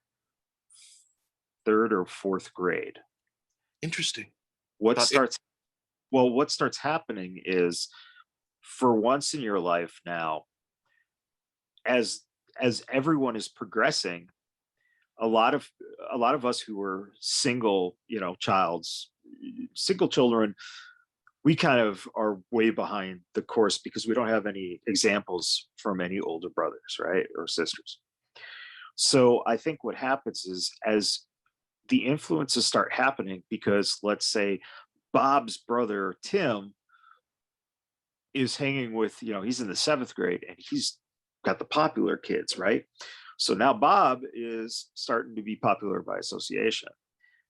third or fourth grade. Interesting. What About starts what starts happening is, for once in your life now, as everyone is progressing, a lot of us who are single, single children, we kind of are way behind the course because we don't have any examples from any older brothers, right, or sisters. So I think what happens is, as the influences start happening, because let's say Bob's brother Tim is hanging with, he's in the seventh grade and he's got the popular kids, right? So now Bob is starting to be popular by association.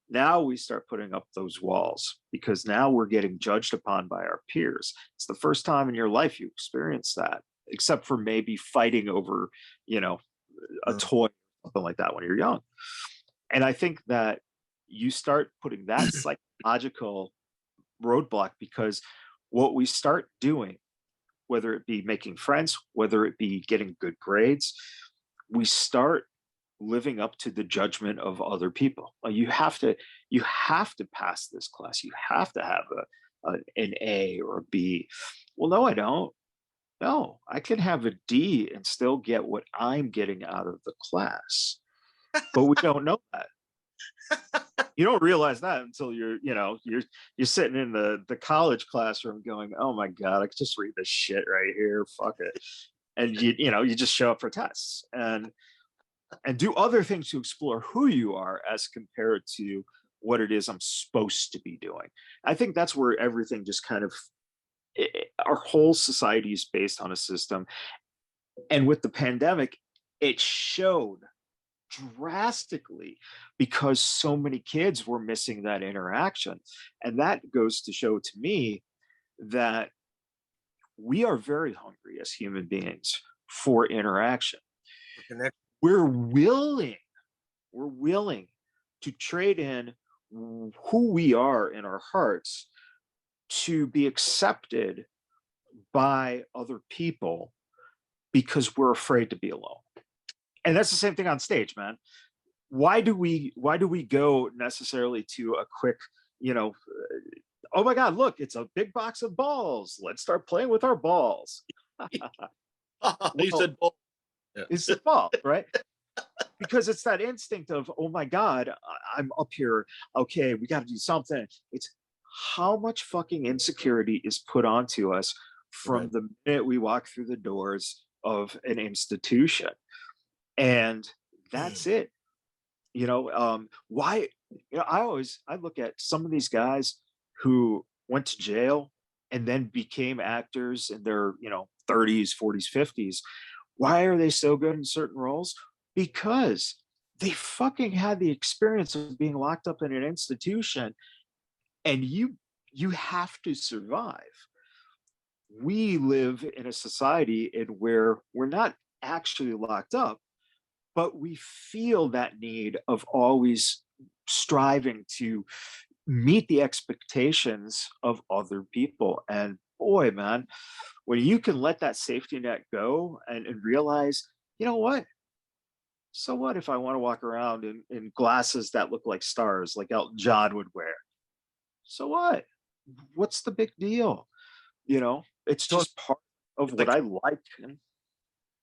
Now we start putting up those walls because now we're getting judged upon by our peers. It's the first time in your life you experience that, except for maybe fighting over, a toy, something like that when you're young. And I think that you start putting that psychological roadblock, because what we start doing, whether it be making friends, whether it be getting good grades, we start living up to the judgment of other people. You have to pass this class. You have to have an A or a B. Well, no, I don't. No, I can have a D and still get what I'm getting out of the class. But we don't know that. You don't realize that until you're sitting in the college classroom going, oh my God, I could just read this shit right here. Fuck it. And you just show up for tests and do other things to explore who you are as compared to what it is I'm supposed to be doing. I think that's where everything just kind of, our whole society is based on a system. And with the pandemic, it showed drastically because so many kids were missing that interaction. And that goes to show to me that we are very hungry as human beings for interaction. We're willing to trade in who we are in our hearts to be accepted by other people because we're afraid to be alone. And that's the same thing on stage, man. Why do we go necessarily to a quick, oh my God, look, it's a big box of balls. Let's start playing with our balls. You said ball. Yeah. It's the ball, right? Because it's that instinct of, oh my God, I'm up here. Okay, we got to do something. It's how much fucking insecurity is put onto us from the minute we walk through the doors of an institution. And that's it. Why, I look at some of these guys who went to jail and then became actors in their, 30s, 40s, 50s. Why are they so good in certain roles? Because they fucking had the experience of being locked up in an institution, and you have to survive. We live in a society in where we're not actually locked up, but we feel that need of always striving to meet the expectations of other people. And boy, man, when you can let that safety net go and realize, you know what? So what if I want to walk around in glasses that look like stars, like Elton John would wear? So what? What's the big deal? It's just part of what I like.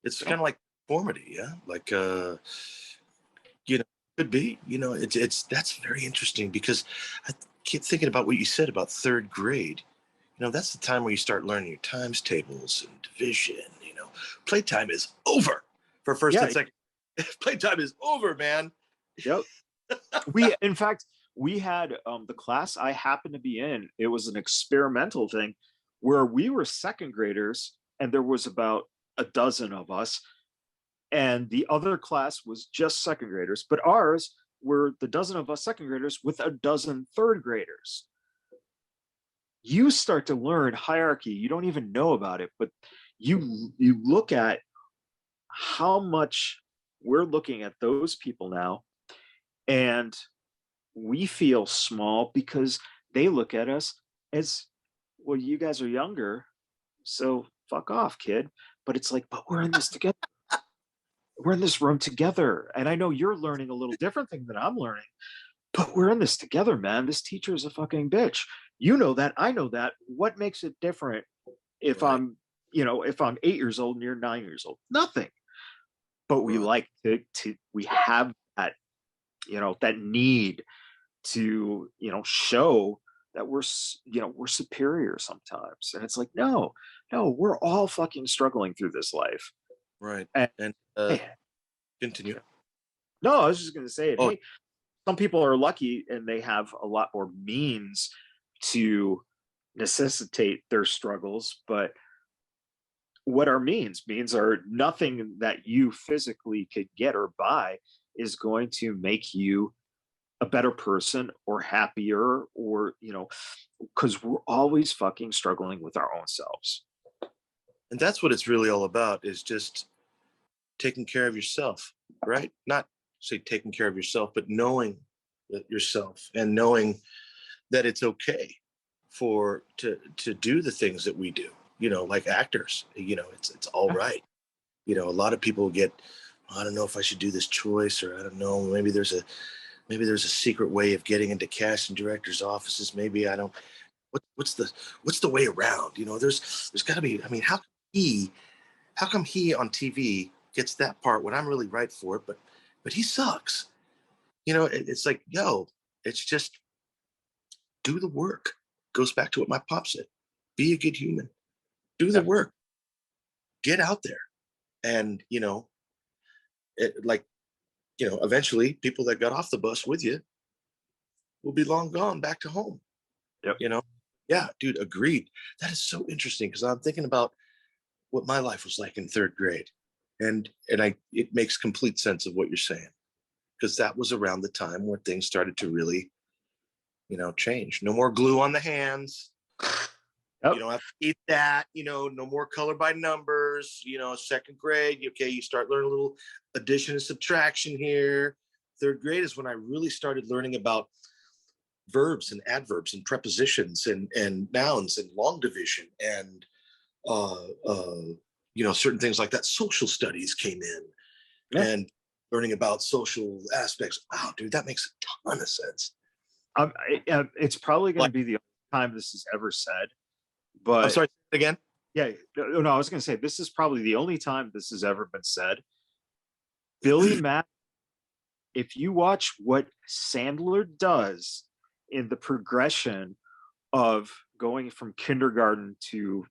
It's kind of like conformity, yeah. Like could be. That's very interesting because I keep thinking about what you said about third grade. That's the time where you start learning your times tables and division. Playtime is over for first and second. Playtime is over, man. Yep. In fact, we had the class I happened to be in. It was an experimental thing where we were second graders, and there was about a dozen of us, and the other class was just second graders. But ours were the dozen of us second graders with a dozen third graders. You start to learn hierarchy. You don't even know about it, but you look at how much we're looking at those people now, and we feel small because they look at us as, well, you guys are younger, so fuck off, kid. But it's like, but we're in this together. We're in this room together. And I know you're learning a little different thing than I'm learning, but we're in this together, man. This teacher is a fucking bitch. You know that. I know that. What makes it different if Right. I'm, if I'm 8 years old and you're 9 years old? Nothing. But we Right. like to we have that, that need to, show that we're superior sometimes. And it's like, no, we're all fucking struggling through this life. Right. And And hey, continue. no, I was just going to say it. Oh, Hey, some people are lucky and they have a lot more means to necessitate their struggles, but what are means are nothing that you physically could get or buy is going to make you a better person or happier, or because we're always fucking struggling with our own selves. and that's what it's really all about, is just taking care of yourself, right? Not say taking care of yourself, but knowing that yourself, and knowing that it's okay to do the things that we do, like actors, it's all right. A lot of people get, I don't know if I should do this choice, or I don't know, maybe there's a secret way of getting into casting directors' offices. Maybe I don't. What's the way around? There's got to be. I mean, how come he on TV gets that part when I'm really right for it, but he sucks. It's like, yo, it's just do the work. Goes back to what my pop said. Be a good human. Do the Yep. work. Get out there, and like eventually people that got off the bus with you will be long gone back to home. Yep. Yeah, dude, agreed. That is so interesting, because I'm thinking about what my life was like in third grade, and it makes complete sense of what you're saying, because that was around the time where things started to really change. No more glue on the hands. Yep. You don't have to eat that. No more color by numbers. Second grade, okay, you start learning a little addition and subtraction here. Third grade is when I really started learning about verbs and adverbs and prepositions and nouns and long division and certain things like that. Social studies came in, Yeah. and learning about social aspects. Wow, dude, that makes a ton of sense. It's probably going Like, to be the only time this is ever said, I'm but sorry, again. yeah, no, I was going to say this is probably the only time this has ever been said. Billy Matt, if you watch what Sandler does in the progression of going from kindergarten to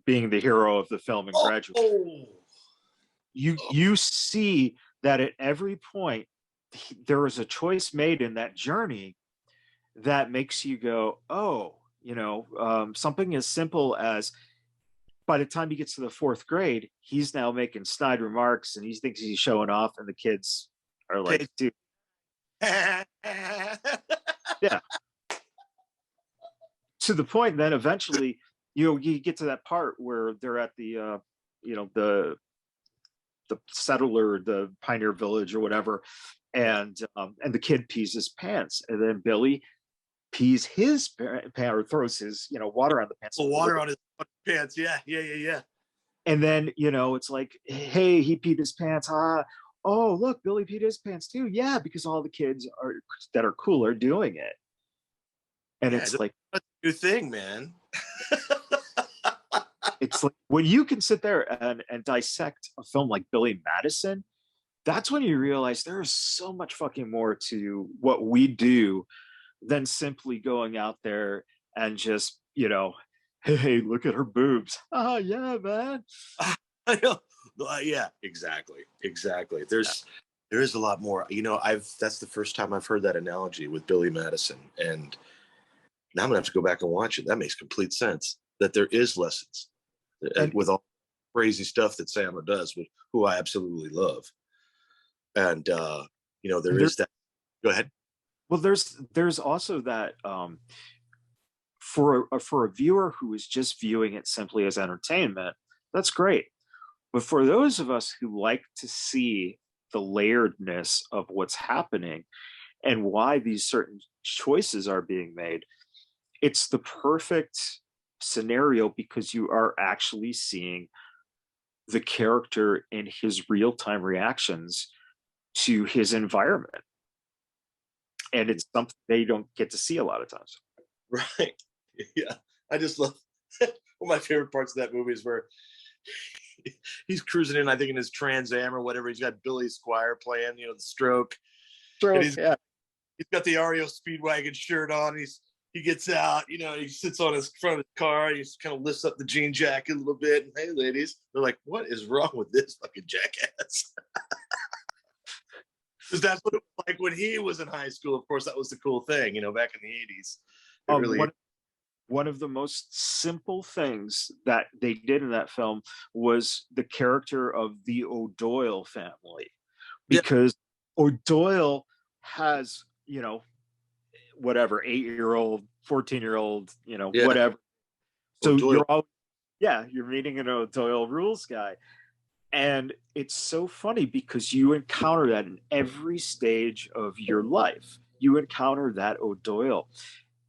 being the hero of the film and graduate, Oh, you see that at every point there is a choice made in that journey that makes you go, oh, something as simple as, by the time he gets to the fourth grade, he's now making snide remarks and he thinks he's showing off, and the kids are like, okay. dude, yeah. To the point then eventually, you get to that part where they're at the the settler, the pioneer village or whatever, and the kid pees his pants, and then Billy pees his pants or throws his water on the pants, The water on his pants. Yeah. and then it's like, hey, he peed his pants. Oh, look, Billy peed his pants too. Yeah, because all the kids that are cool are doing it, and Yeah, it's like, that's a new thing, man. it's like when you can sit there and dissect a film like Billy Madison, that's when you realize there's so much fucking more to what we do than simply going out there and just, hey, look at her boobs. Oh, yeah, man. I know. Yeah, exactly. There is a lot more. That's the first time I've heard that analogy with Billy Madison, and now I'm gonna have to go back and watch it. That makes complete sense. That there is lessons, And with all crazy stuff that Sandler does, with who I absolutely love, and there is that. Go ahead. well, there's also that for a viewer who is just viewing it simply as entertainment, that's great. But for those of us who like to see the layeredness of what's happening and why these certain choices are being made. It's the perfect scenario because you are actually seeing the character in his real-time reactions to his environment. And it's something they don't get to see a lot of times. Right. Yeah. I just love one of my favorite parts of that movie is where he's cruising in, I think in his Trans Am or whatever. He's got Billy Squire playing, the Stroke. And he's got the REO Speedwagon shirt on. He gets out, he sits on his front of his car. And he just kind of lifts up the jean jacket a little bit. And hey, ladies, they're like, what is wrong with this fucking jackass? Because that's what it was like when he was in high school. Of course, that was the cool thing, back in the 80s. One of the most simple things that they did in that film was the character of the O'Doyle family, because O'Doyle has, whatever, 8-year-old, 14-year-old, whatever. So O'Doyle. You're meeting an O'Doyle rules guy. And it's so funny because you encounter that in every stage of your life. You encounter that O'Doyle.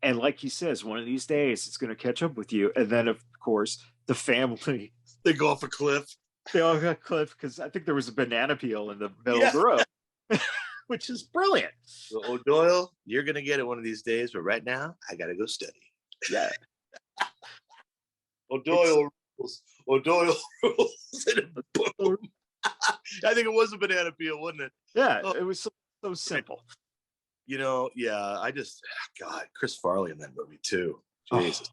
And like he says, one of these days it's going to catch up with you. And then, of course, the family. They go off a cliff. They all got a cliff because I think there was a banana peel in the middle of the road, which is brilliant. So O'Doyle, you're going to get it one of these days. But right now, I got to go study. Yeah. O'Doyle rules. O'Doyle rules. Boom. I think it was a banana peel, wasn't it? Yeah, it was so simple. God, Chris Farley in that movie too. Jesus,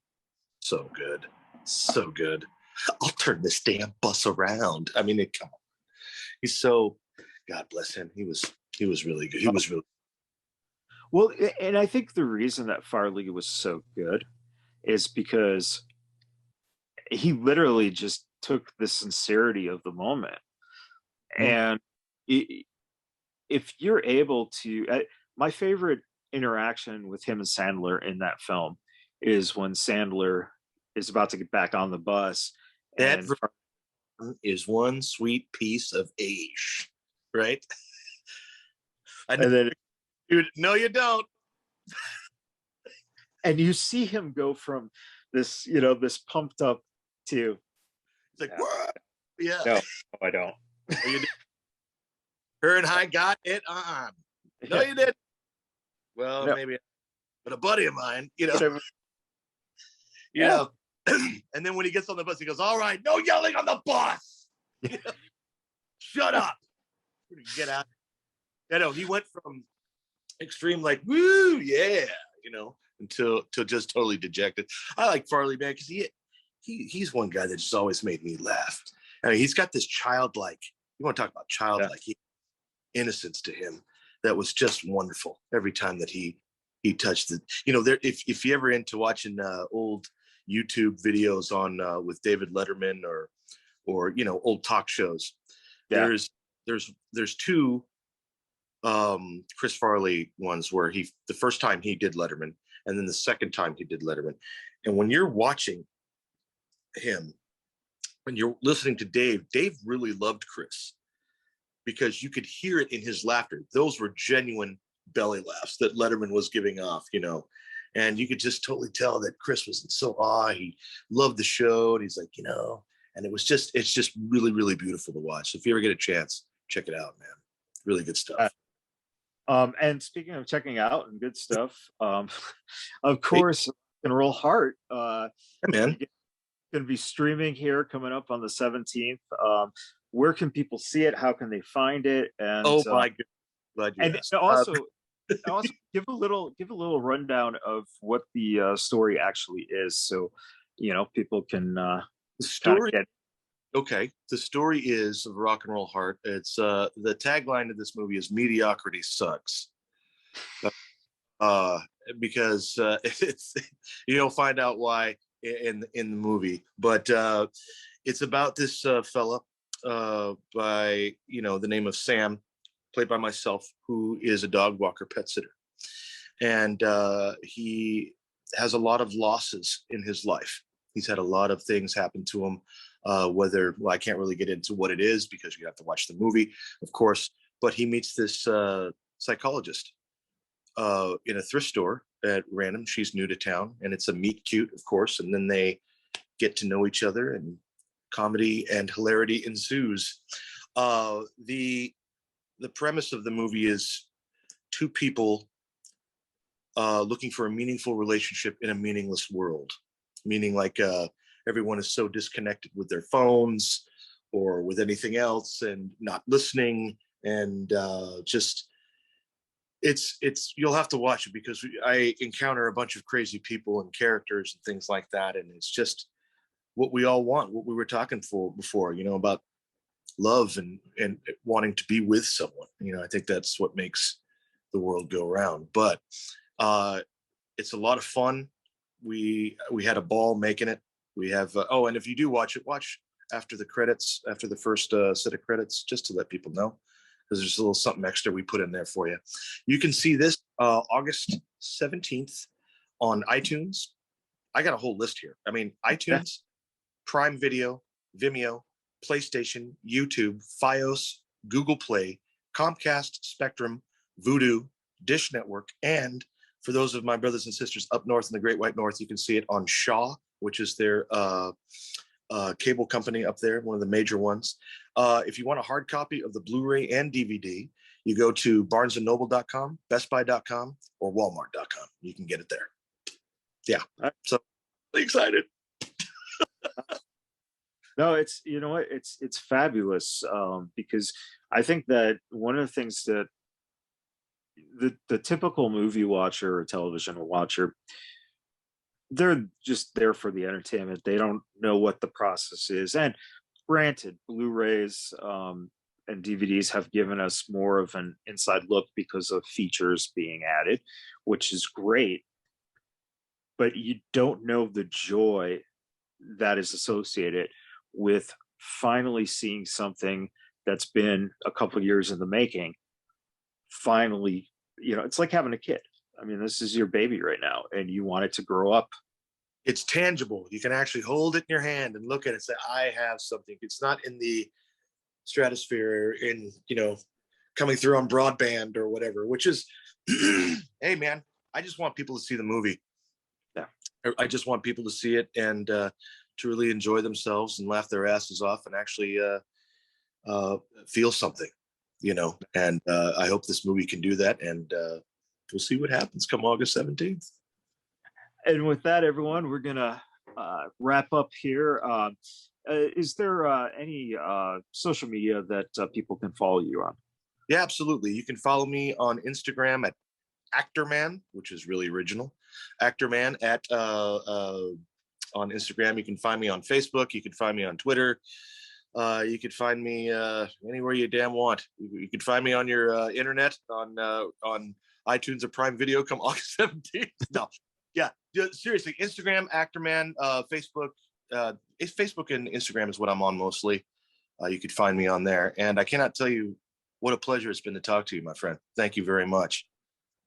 so good, so good. I'll turn this damn bus around. I mean, come on. He's so, God bless him. He was really good. He was really well, and I think the reason that Farley was so good is because he literally just took the sincerity of the moment, and if you're able to. My favorite interaction with him and Sandler in that film is when Sandler is about to get back on the bus. That is one sweet piece of age, right? And then, dude, no, you don't. And you see him go from this, this pumped up to. It's like, what? Yeah. No, I don't. Her and I got it on. No, you didn't. Well, maybe, but a buddy of mine, and then when he gets on the bus, he goes, all right, no yelling on the bus. Shut up. Get out. He went from extreme, like, woo, yeah, until just totally dejected. I like Farley, man, because he's one guy that just always made me laugh. I mean, he's got this childlike, you want to talk about childlike innocence to him. That was just wonderful every time that he touched it. If you're ever into watching old YouTube videos on with David Letterman or old talk shows, there's two Chris Farley ones where the first time he did Letterman and then the second time he did Letterman. And when you're watching him and you're listening to Dave really loved Chris, because you could hear it in his laughter. Those were genuine belly laughs that Letterman was giving off, and you could just totally tell that Chris was in so awe. He loved the show, and he's like, and it's just really, really beautiful to watch. So if you ever get a chance, check it out, man. Really good stuff. And speaking of checking out and good stuff, of course, Rock and Roll Heart, man, going to be streaming here coming up on the 17th. Where can people see it? How can they find it? And my goodness. Glad you asked. also give a little rundown of what the story actually is, so people can the story. Okay, the story is of Rock and Roll Heart. It's the tagline of this movie is mediocrity sucks. Because it's you'll find out why in the movie, but it's about this fella by the name of Sam, played by myself, who is a dog walker, pet sitter, and he has a lot of losses in his life. He's had a lot of things happen to him, I can't really get into what it is because you have to watch the movie, of course, but he meets this psychologist in a thrift store at random. She's new to town, and it's a meet cute, of course, and then they get to know each other, and comedy and hilarity ensues. The premise of the movie is two people looking for a meaningful relationship in a meaningless world, meaning like everyone is so disconnected with their phones or with anything else and not listening, and just it's you'll have to watch it because I encounter a bunch of crazy people and characters and things like that, and it's just what we all want, what we were talking for before, about love and wanting to be with someone. I think that's what makes the world go round. But it's a lot of fun. We had a ball making it. We have and if you do watch it, watch after the credits, after the first set of credits, just to let people know, because there's a little something extra we put in there for you. You can see this August 17th on iTunes. I got a whole list here. I mean, iTunes, Prime Video, Vimeo, PlayStation, YouTube, Fios, Google Play, Comcast, Spectrum, Vudu, Dish Network, and for those of my brothers and sisters up north in the Great White North, you can see it on Shaw, which is their cable company up there, one of the major ones. If you want a hard copy of the Blu-ray and DVD, you go to barnesandnoble.com, bestbuy.com, or walmart.com. You can get it there. Yeah, so excited. No, it's, it's fabulous, because I think that one of the things that the typical movie watcher or television watcher, they're just there for the entertainment. They don't know what the process is. And granted, Blu-rays and DVDs have given us more of an inside look because of features being added, which is great. But you don't know the joy that is associated with finally seeing something that's been a couple of years in the making. Finally, it's like having a kid. I mean, this is your baby right now, and you want it to grow up. It's tangible. You can actually hold it in your hand and look at it and say, I have something. It's not in the stratosphere in, coming through on broadband or whatever, which is, hey, man, I just want people to see the movie. Yeah. I just want people to see it and to really enjoy themselves and laugh their asses off and actually feel something, and I hope this movie can do that. And we'll see what happens come August 17th. And with that, everyone, we're going to wrap up here. Is there any social media that people can follow you on? Yeah, absolutely. You can follow me on Instagram at Actorman, which is really original. Actorman at on Instagram. You can find me on Facebook. You can find me on Twitter. You could find me anywhere you damn want. You could find me on your internet on iTunes or Prime Video come August 17th. No, yeah, seriously. Instagram, Actorman, Facebook. Facebook and Instagram is what I'm on mostly. You could find me on there. And I cannot tell you what a pleasure it's been to talk to you, my friend. Thank you very much.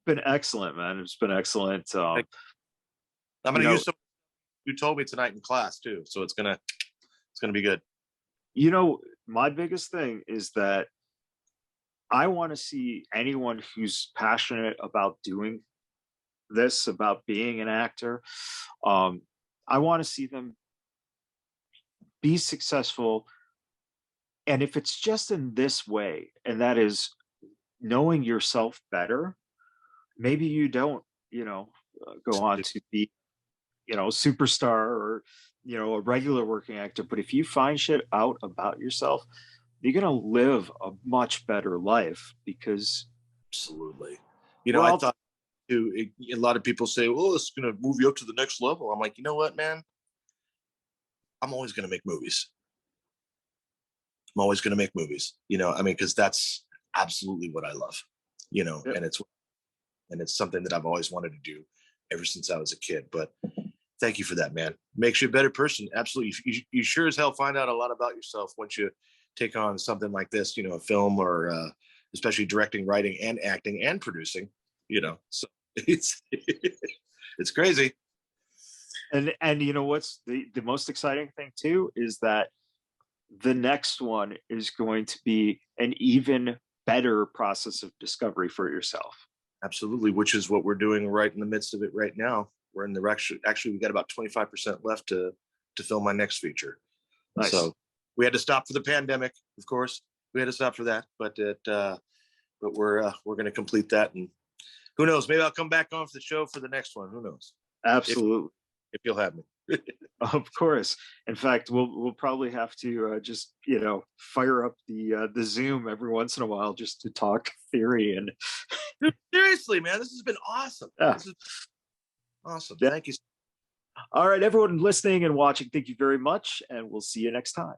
Been excellent, man. It's been excellent. I'm going to use some you told me tonight in class too, so it's gonna be good. My biggest thing is that I want to see anyone who's passionate about doing this, about being an actor. I want to see them be successful. And if it's just in this way, and that is knowing yourself better, maybe you don't, go on to be, superstar or, a regular working actor. But if you find shit out about yourself, you're going to live a much better life because. Absolutely. I thought too, a lot of people say, well, it's going to move you up to the next level. I'm like, you know what, man? I'm always going to make movies. I'm always going to make movies, because that's absolutely what I love, yep. and it's something that I've always wanted to do ever since I was a kid. But thank you for that, man. Makes you a better person. Absolutely. You sure as hell find out a lot about yourself once you take on something like this, a film or especially directing, writing, and acting and producing, so it's it's crazy. And what's the most exciting thing too is that the next one is going to be an even better process of discovery for yourself. Absolutely, which is what we're doing right in the midst of it right now. We're in the actually we got about 25% left to film my next feature. Nice. So we had to stop for the pandemic, of course. We had to stop for that, but we're going to complete that, and who knows? Maybe I'll come back on for the show for the next one. Who knows? Absolutely. If you'll have me. Of course. In fact, we'll probably have to just fire up the Zoom every once in a while just to talk theory. And seriously, man, this has been awesome. Yeah. This is awesome. Yeah. Thank you. All right, everyone listening and watching, thank you very much, and we'll see you next time.